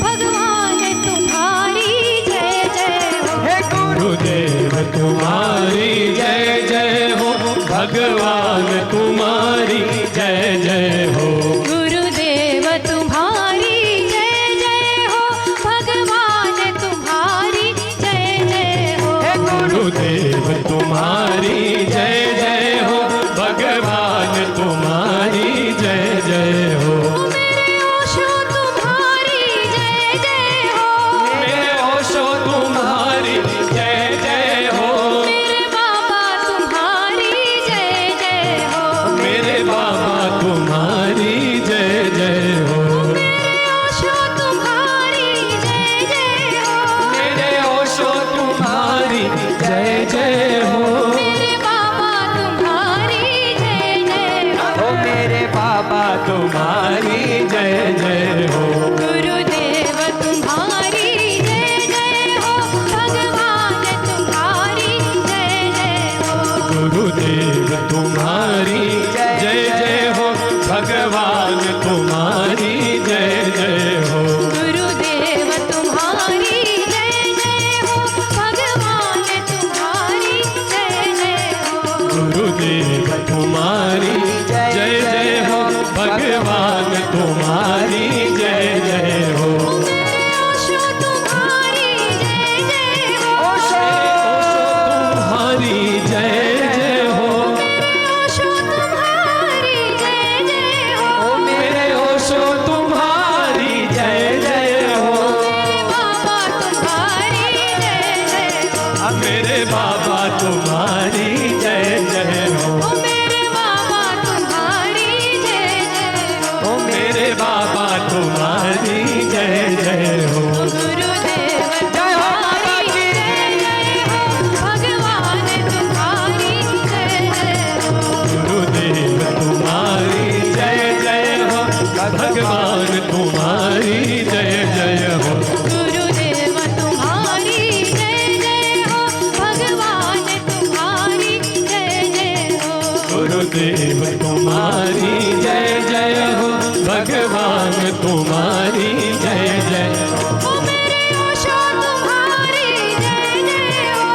भगवान तुम्हारी जय जय हो हे गुरु गुरुदेव तुम्हारी जय जय हो भगवान तुम्हारी जय जय हो गुरुदेव तुम्हारी जय जय हो भगवान तुम्हारी जय जय हो हे गुरु गुरुदेव तुम्हारी जय जय हो भगवान तुम्हारी जय जय हो मेरे ओशो तुम्हारी जय जय हो मेरे ओशो तुम्हारी जय जय हो मेरे बाबा तुम्हारी जय जय हो मेरे बाबा तुम्हारी जय जय हो मेरे ओशो तुम्हारी जय जय हो मेरे ओशो तुम्हारी जय जय हो मेरे बाबा तुम्हारी जय जय हो ओ मेरे बाबा तुम्हारी जय जय हो गुरुदेव तुम्हारी जय जय हो भगवान तुम्हारी जय जय हो गुरुदेव तुम्हारी जय जय हो भगवान तुम्हारी जय जय हो गुरुदेव तुम्हारी जय जय हो भगवान तुम्हारी जय जय हो गुरुदेव तुम्हारी जय जय हो भगवान तुम्हारी जय जय हो मेरे ओशो तुम्हारी जय जय हो ओशो तुम्हारी जय जय हो ओशो तुम्हारी जय जय हो ओ मेरे ओशो तुम्हारी जय जय हो मेरे बाबा तुम्हारी जय जय हो मेरे बाबा तुम्हारी जय जय हो ओ मेरे बाबा तुम्हारी जय जय हो ओ मेरे बाबा तुम्हारी जय जय हो गुरुदेव जय हो बाबा तुम्हारी की। जय जय हो भगवान तुम्हारी जय जय हो गुरुदेव तुम्हारी जय जय हो भगवान तुम्हारी जय जय हो गुरुदेव तुम्हारी जय जय हो भगवान तुम्हारी जय जय हो गुरुदेव तुम्हारी जय जय हो भगवान तुम्हारी जय जय ओ मेरे ओशो तुम्हारी जय जय हो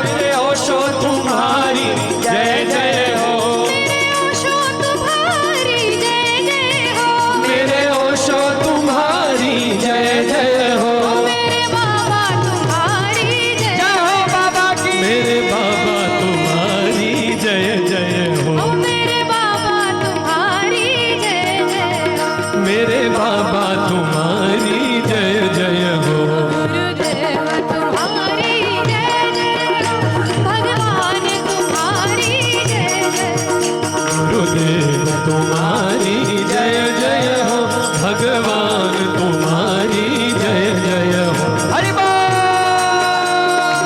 मेरे ओशो तुम्हारी जय जय हो मेरे ओशो तुम्हारी जय जय हो मेरे ओशो तुम्हारी जय जय हो मेरे बाबा तुम्हारी जय जय हो बाबा की। मेरे बाबा तुम्हारी जय जय हो ओ मेरे बाबा तुम्हारी जय जय हो मेरे बाबा तुम्हारी जय जय हो गुरुदेव तुम्हारी जय जय हो भगवान तुम्हारी जय जय हो गुरुदेव तुम्हारी जय जय हो भगवान तुम्हारी जय जय हो हरि बोल।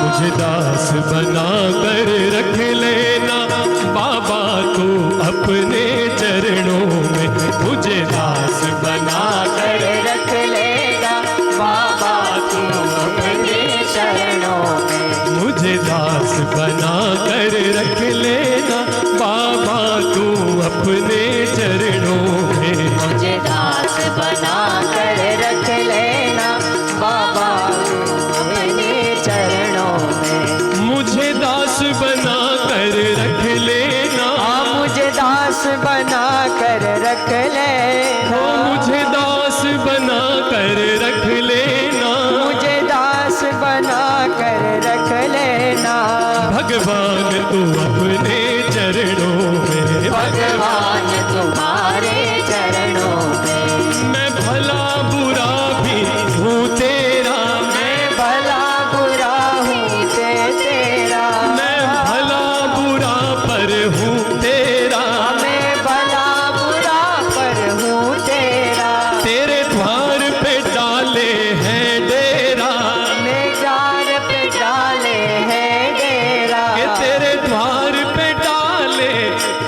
मुझे दास बना कर रख लेना बाबा तू अपने चरणों में मुझे दास बना कर रख लेगा बाबा तू अपने चरणों में मुझे दास बना कर रख लेना बाबा तू अपने चरणों में। मुझे दास बना कर रख लेना बाबा अपने चरणों में। मुझे दास बना कर रख लेना, मुझे दास बना कर रख लेना। मुझे दास बना कर रख लेना, मुझे दास बना कर रख लेना। भगवान तू अपने चरणों में। भगवान तुम्हारे चरणों में। मैं भला बुरा भी हूँ तेरा, मैं भला बुरा हूँ तेरा। मैं भला बुरा पर हूँ तेरा। मैं भला बुरा पर हूँ तेरा। तेरे द्वार पे डाले हैं डेरा, मैं द्वार पे डाले हैं डेरा। कि तेरे द्वार पे डाले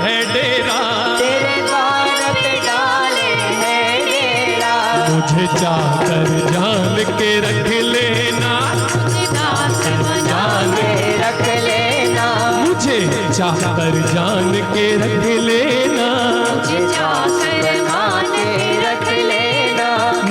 हैं डेरा। तेरे द्वार पे डाले हैं डेरा। मुझे चाकर जान के रख लेना, मुझे दास बना के रख लेना। मुझे चाकर जान के रख लेना। मुझे दास बना के रख लेना।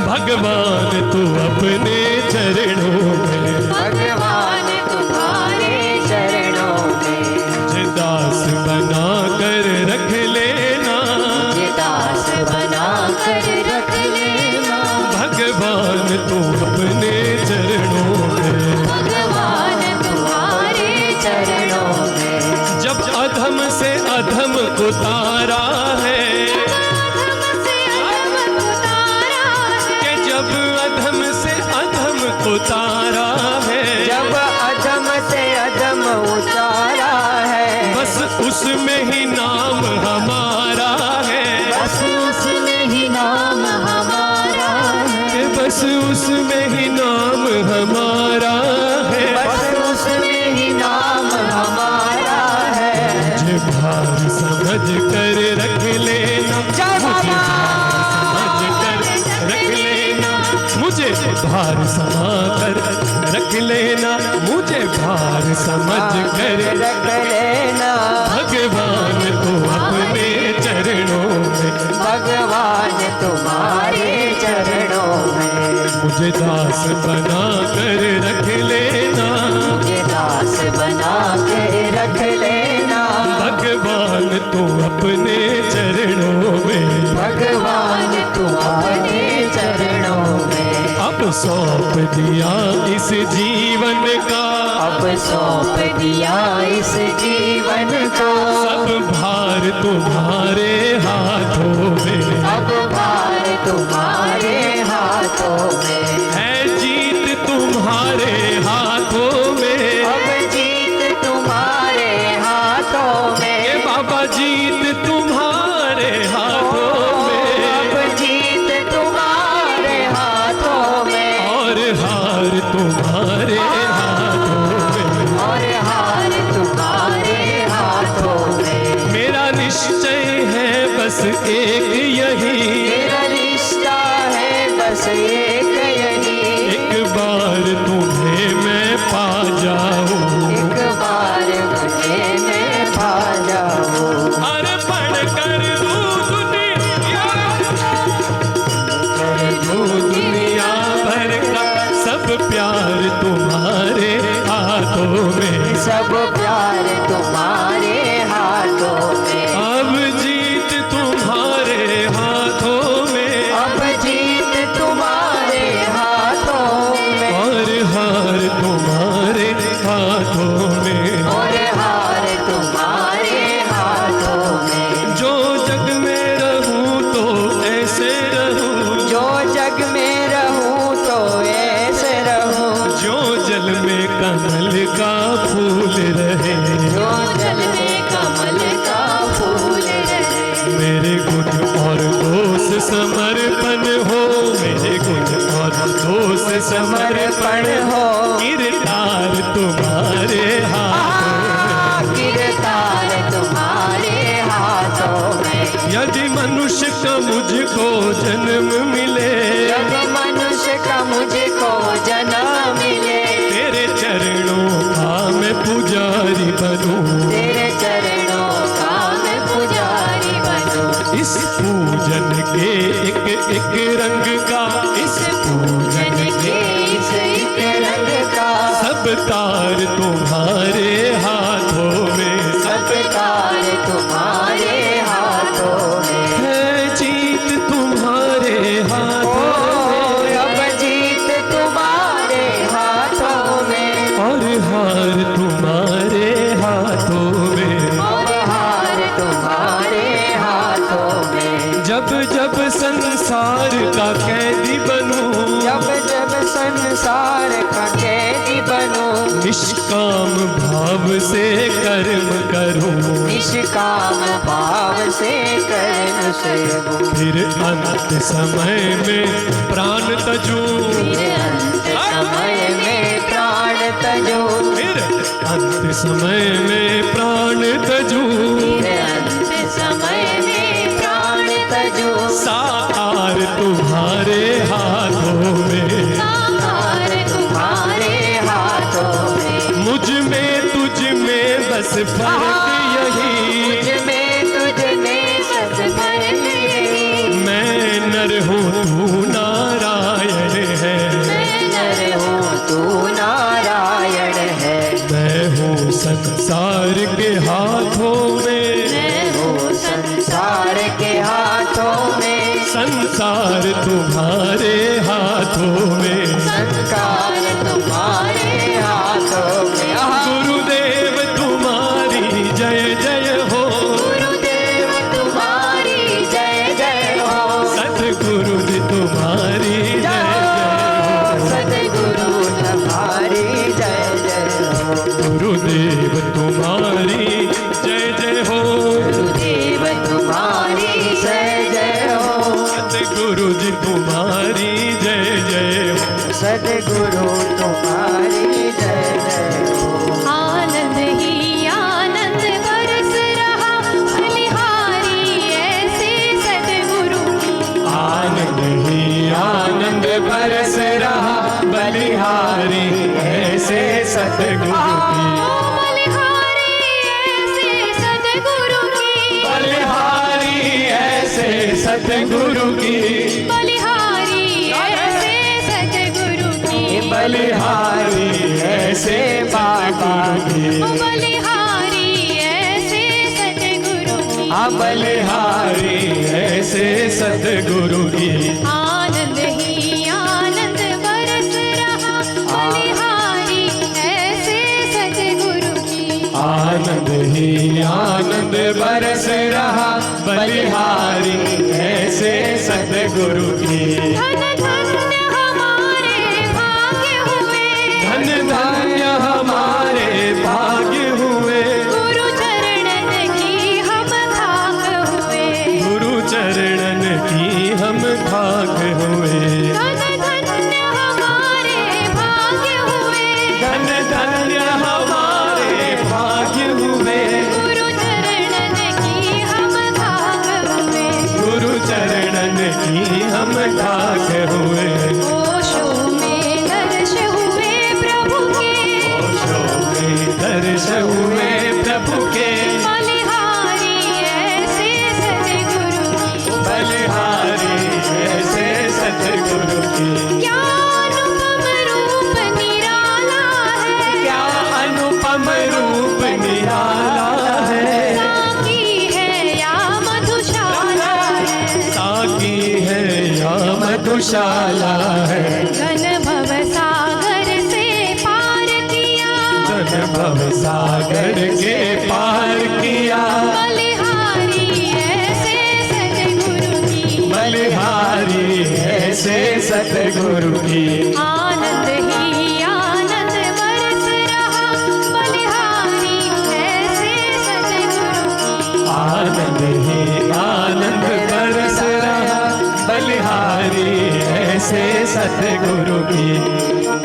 भगवान तू अपने चरणों में। भगवान तुम्हारे चरणों में। मुझे दास बना कर रख लेना, मुझे दास बना कर रख लेना। भगवान तू अपने चरणों में। भगवान तुम्हारे चरणों में। जब अधम से अधम उतारा है, से अधम उतारा है। कि जब अधम से अधम उतारा है, जब अधम से अधम उतारा है। बस उसमें ही नाम हमारा है। बस उसमें ही नाम हमारा है। कि बस उसमें ही नाम हमारा है। बस उसमें ही नाम हमारा है। मुझे भार समझ कर रख लेना, मुझे भार समझ कर रख लेना। मुझे भार समा कर रख लेना, मुझे भार समझ कर रख लेना। भगवान को अपने चरणों में। भगवान तुम्हारे चरणों में। मुझे दास बना कर रख लेना, मुझे दास बना के रख लेना। भगवान तो अपने चरणों में। भगवान तुम्हारे चरणों में। अब सौंप दिया इस जीवन का, अब सौंप दिया इस जीवन को। सब भार तुम्हारे हाथों में। अब भार तुम्हारे हाथों में। है जीत तुम्हारे हाथों में। अब जीत तुम्हारे हाथों में। ये बाबा जीत तुम्हारे हाथों में। अब जीत तुम्हारे हाथों में। और हार तुम्हारे हाथों में। और हार तुम्हारे हाथों में। मेरा निश्चय है बस एक यही, मेरा रिश्ता है बस एक यही। एक बार तुम्हें मैं पा जाऊं। एक बार मुझे मैं पा जाऊं। अर्पण कर दूं दुनिया भर का, सब प्यार तुम्हारे हाथों में। सब प्यार तुम्हारे हाथों में। अब जीत तुम्हारे हाथों में। अब जीत तुम्हारे हाथों में। और हार तुम्हारे हाथों में। और हार तुम्हारे हाथों में। जो जग में रहूं तो ऐसे रहूं, जो जग में रहूं तो ऐसे रहूं। जो जल में कमल का फूल रहे। जो जल में कमल का फूल रहे। मेरे गुण और दोष समर्पण हो, मेरे गुण और दोष समर्पण हो। किरदार तुम्हारे हाथों में। किरदार तुम्हारे हाथों में। यदि मनुष्य का मुझको जन्म मिले, जब मनुष्य का मुझको जन्म मिले। तेरे चरणों का मैं पुजारी पुजारी बनूं, तेरे चरणों का मैं पुजारी बनूं। इस पूजन के एक रंग का, इस पूजन के इस एक रंग का सब तार तुम्हारे हाथों में, सब तार तुम्हारे हाथों में। है जीत तुम्हारे हाथों में, अब जीत तुम्हारे हाथों में, और हार तुम्हारे हाथों में। और हार तुम्हारे हाथों में। जब जब संसार का कैदी बनूं, जब जब संसार का कैदी बनूं, निष्काम भाव से कर्म करूं, निष्काम भाव से कर्म से फिर अंत समय में प्राण तजूं, अंत समय में प्राण तजो, फिर अंत समय में प्राण तजूं। अंत समय में प्राण तजो। साकार तुम्हारे हाथों में, साकार तुम्हारे हाथों में। मुझ में तुझ में बस फर्क यही, मुझ में तुझ में बस फर्क यही। मैं नर हूँ तू नारायण है, मैं नर हूँ तू नारायण है। मैं हूँ संसार के हाथों में, मैं हूँ संसार के हाथों में। संसार तुम्हारे हाथों में। संसार तुम्हारे हाथों में। गुरुदेव तुम्हारी जय जय हो, गुरुदेव तुम्हारी जय जय हो। सतगुरु जी तुम्हारी जय जय हो, सतगुरु तुम्हारी जय जय हो। गुरुदेव तुम्हारी जय जय हो, गुरुदेव तुम्हारी जय जय हो। सतगुरु जी तुम्हारी जय जय हो। सतगुरु तुम्हारी जय जय हो। आनंद ही आनंद बरस रहा बलिहारी ऐसे सतगुरु की। आनंद ही आनंद बरस रहा बलिहारी ऐसे सतगुरु की। बलिहारी ऐसे सतगुरु की। बलिहारी ऐसे सतगुरु की। बलिहारी ऐसे सतगुरु की। बलिहारी ऐसे बाबा की। बलिहारी ऐसे सतगुरु की। बलिहारी ऐसे सतगुरु की। आनंद ही आनंद बरस रहा बलिहारी ऐसे सतगुरु की। आनंद ही आनंद बरस रहा बलिहारी ऐसे सतगुरु की। धन धन्य हमारे भाग्य हुए। धन धन्य हमारे भाग्य हुए। गुरु चरणन की हम खाक हुए। गुरु चरणन की हम खाक हुए। धन धन्य हमारे भाग्य हुए। धन धन्य हमारे भाग्य हुए। गुरु चरणन की हम खाक हुए। गुरु चरणन की हम खाक हुए। ओशो में दर्श हुए प्रभु के। ओशो में दर्श हुए प्रभु के। बलिहारी ऐसे सतगुरु की। बलिहारी ऐसे सतगुरु की। क्या अनुपम रूप निराला है। क्या अनुपम रूप निराला है। साकी है या मधुशाला है। साकी है या मधुशाला है। घन भव सागर से पार किया। धन भव सागर के पार किया। बलिहारी ऐसे सतगुरु की। बलिहारी ऐसे सतगुरु की। आनंद ही आनंद बरस रहा बलिहारी ऐसे सतगुरु की। आनंद ही आनंद बरस रहा बलिहारी ऐसे सतगुरु की।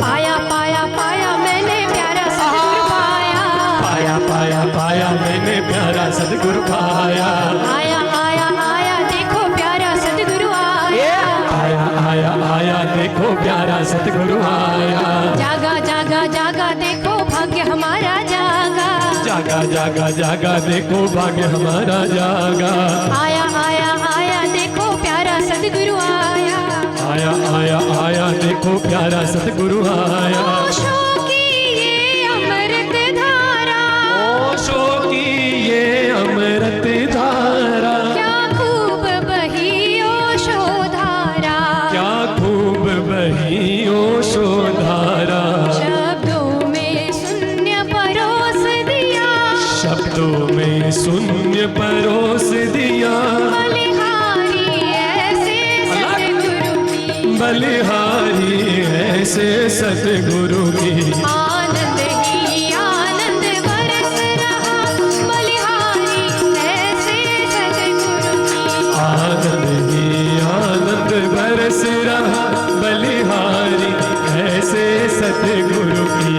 पाया पाया पाया मैंने प्यारा सतगुरु पाया। पाया पाया पाया मैंने प्यारा सतगुरु पाया। आया आया आया देखो प्यारा सतगुरु आया। आया आया आया देखो प्यारा सतगुरु आया। जागा जागा जागा देखो भाग्य हमारा जागा। जागा जागा जागा देखो भाग्य हमारा जागा। आया आया आया देखो प्यारा सतगुरु आया। आया आया आया देखो प्यारा सतगुरु आया। ओशो की ये अमृत धारा, ओशो की ये अमृत धारा, क्या खूब बही ओशो धारा। क्या खूब बही ओशो धारा। शब्दों में शून्य परोस दिया, शब्दों में शून्य परोस दिया। बलिहारी ऐसे सतगुरु की, बलिहारी ऐसे सतगुरु की। आनंद ही आनंद बरस रहा, बलिहारी ऐसे सतगुरु की। आनंद ही आनंद बरस रहा, बलिहारी ऐसे सतगुरु की।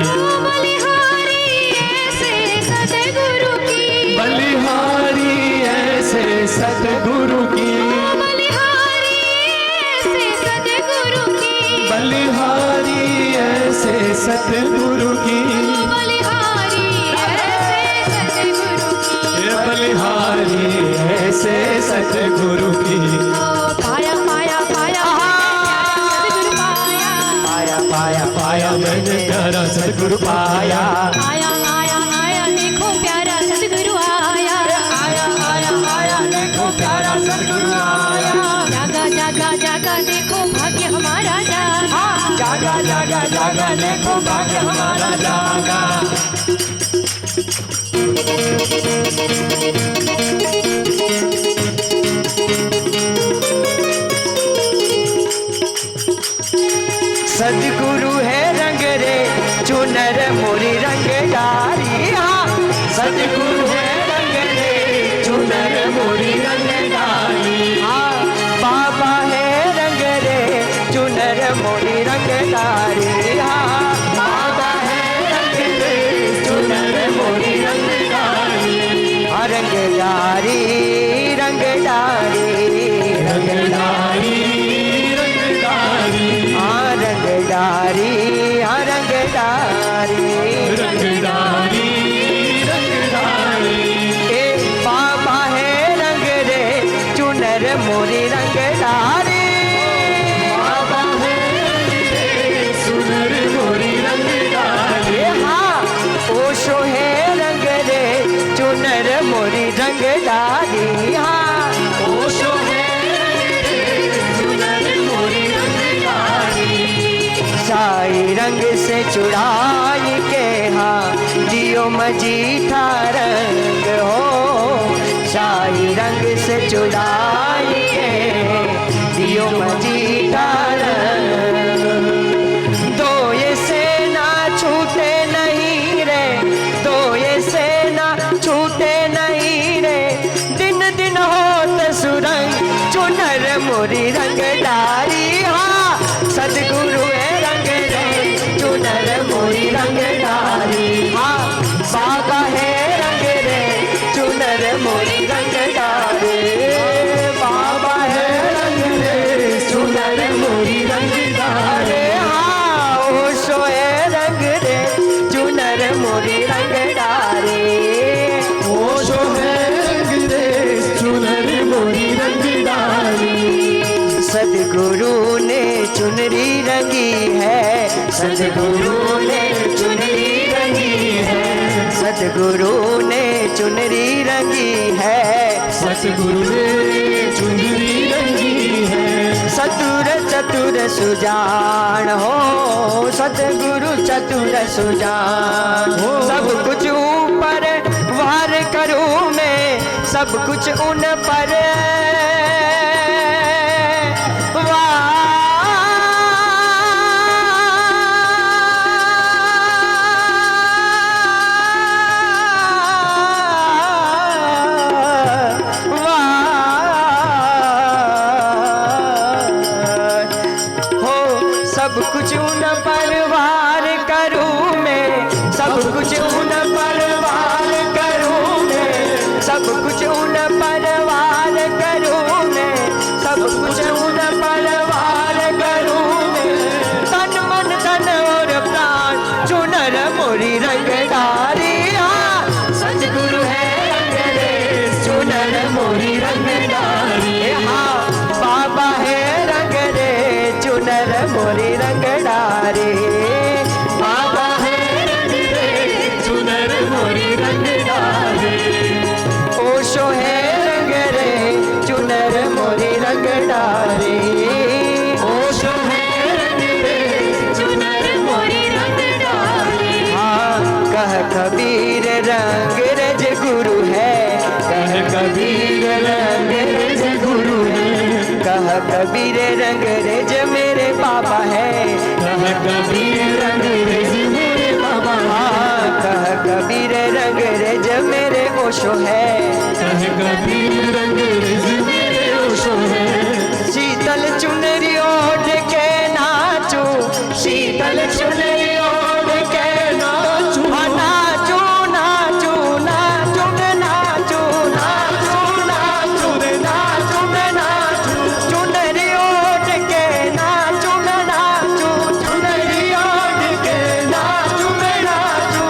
बलिहारी ऐसे सतगुरु की, बलिहारी ऐसे सतगुरु की। बलिहारी ऐसे सतगुरु की, बलिहारी ऐसे सतगुरु की। बलिहारी ऐसे सतगुरु की। ये बलिहारी ऐसे सतगुरु की। पाया पाया पाया सतगुरु पाया। पाया पाया पाया मैंने प्यारा सतगुरु पाया। आया आया आया देखो प्यारा सतगुरु आया। आया आया आया देखो प्यारा सतगुरु आया। जागा जागा जागा देखो भाग्य हमारा जागा। जागा जागा जागा देखो भाग्य हमारा जागा। सतगुरु है रंग रे चुनर मोरी रंगदारी। हाँ सतगुरु है रंग रे चुनर मोरी रंगदारी। हाँ बाबा है रंग रे चुनर मोरी रंगदारी। हाँ बाबा है रंग रे चुनर मोरी रंगदारी। हाँ रंगदारी रंगदारी रंगदारी रंगदारी हाँ रंगदारी हाँ रंगदारी। रंगदारी रंगदारी। ए बाबा है रंग रे चुनर मोरी रंगदारी। बाबा है सुनर मोरी रंगदारी। ए हाँ ओशो है रंग रे चुनर मोरी रंगदारी। हाँ ओशो है सुनर मोरी रंगदारी। साई रंग से चुराई के हाँ दियो मजीठा रंग हो। साई रंग से चुराई के दियो मजीठा रंग। दो ये सेना छूटे नहीं रे, दो ये सेना छूटे नहीं रे। दिन दिन होत सुरंग चुनर मोरी रंगदारी। हाँ सतगुरु है रंग रे चुनर मोरी रंगदारी। हाँ बाबा है रंग रे चुनर मोरी रंगदारी। बाबा है रंग रे चुनर मोरी रंगदारी। हाँ ओशो है रंग रे चुनर मोरी रंगदारी। ओशो है रंग रे चुनर मोरी रंगदारी। सदगुरु ने चुनरी रंगी है, सदगुरु ने चुनरी रंगी है। सदगुरु ने चुनरी रंगी है, सतगुरु ने चुनरी रंगी है। सतुर चतुर सुजान हो, सतगुरु चतुर सुजान हो। सब कुछ ऊपर वार करूं मैं, सब कुछ उन पर सब कुछ उन पर वार करूं मैं, सब कुछ उन पर वार करूं मैं, सब कुछ उन पर वार करूं डारे ओशो है रंग रेज चुनर मोरी रंग डाले हाँ कह कबीर रंग रज गुरु है कह कबीर रंग रज गुरु है कह कबीर रंग रज मेरे बाबा है कह कबीर रंग रेज मेरे बाबा हाँ कह कबीर रंग रज मेरे ओशो है कह कबीर रंग रेज मेरे ओशो है शीतल चुनरी ओढ़ के नाचू शीतल चुनरी ओढ़ के नाचू हाँ, नाचू नाचू नाचू नाचू नाचू नाचू नाचू नाचू चुनरी ओढ़ के नाचू नाचू चुनरी ओढ़ के नाचू नाचू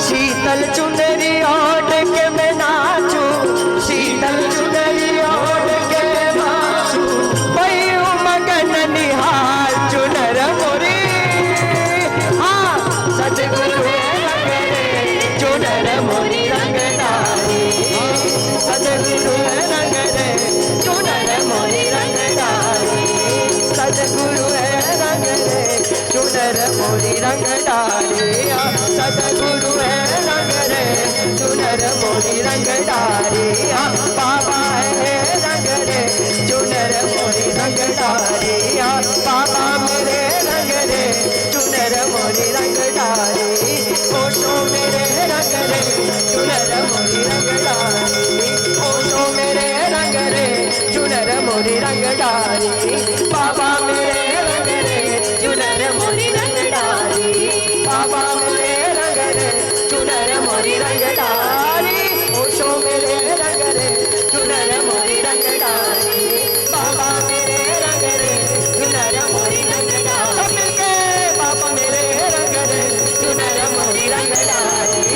शीतल चुनरी ओढ़ के मैं नाचू शीतल चुनरी ओढ़ के नाचू पयू मगन निहाल चुनर मोरी हाँ सतगुरु रंग रे चुनर मोरी रंग डाली सतगुरु रंग रे चुनर मोरी रंग डाली सतगुरु रंग रे चुनर मोरी रंग डाली सतगुरु रंग रे चुनर मोरी रंग डाली बाबा है रंग रे चुनर मोरी रंग डाली बाबा मेरे रंग रे चुनर मोरी रंग डाली ओशो मेरे रंग रे चुनर मोरी रंग डाली ओशो मेरे रंग रे चुनर मोरी रंग डाली बाबा मेरे रंग रे चुनर मोरी रंग डाली बाबा मेरे रंग रे चुनर मोरी रंग डाली ओशो मेरे रंग रे चुनर मोरी रंग डाली बाबा मेरे रंग रे चुनर मोरी रंग डाली बाबा मेरे रंग रे चुनर मोरी रंग डाली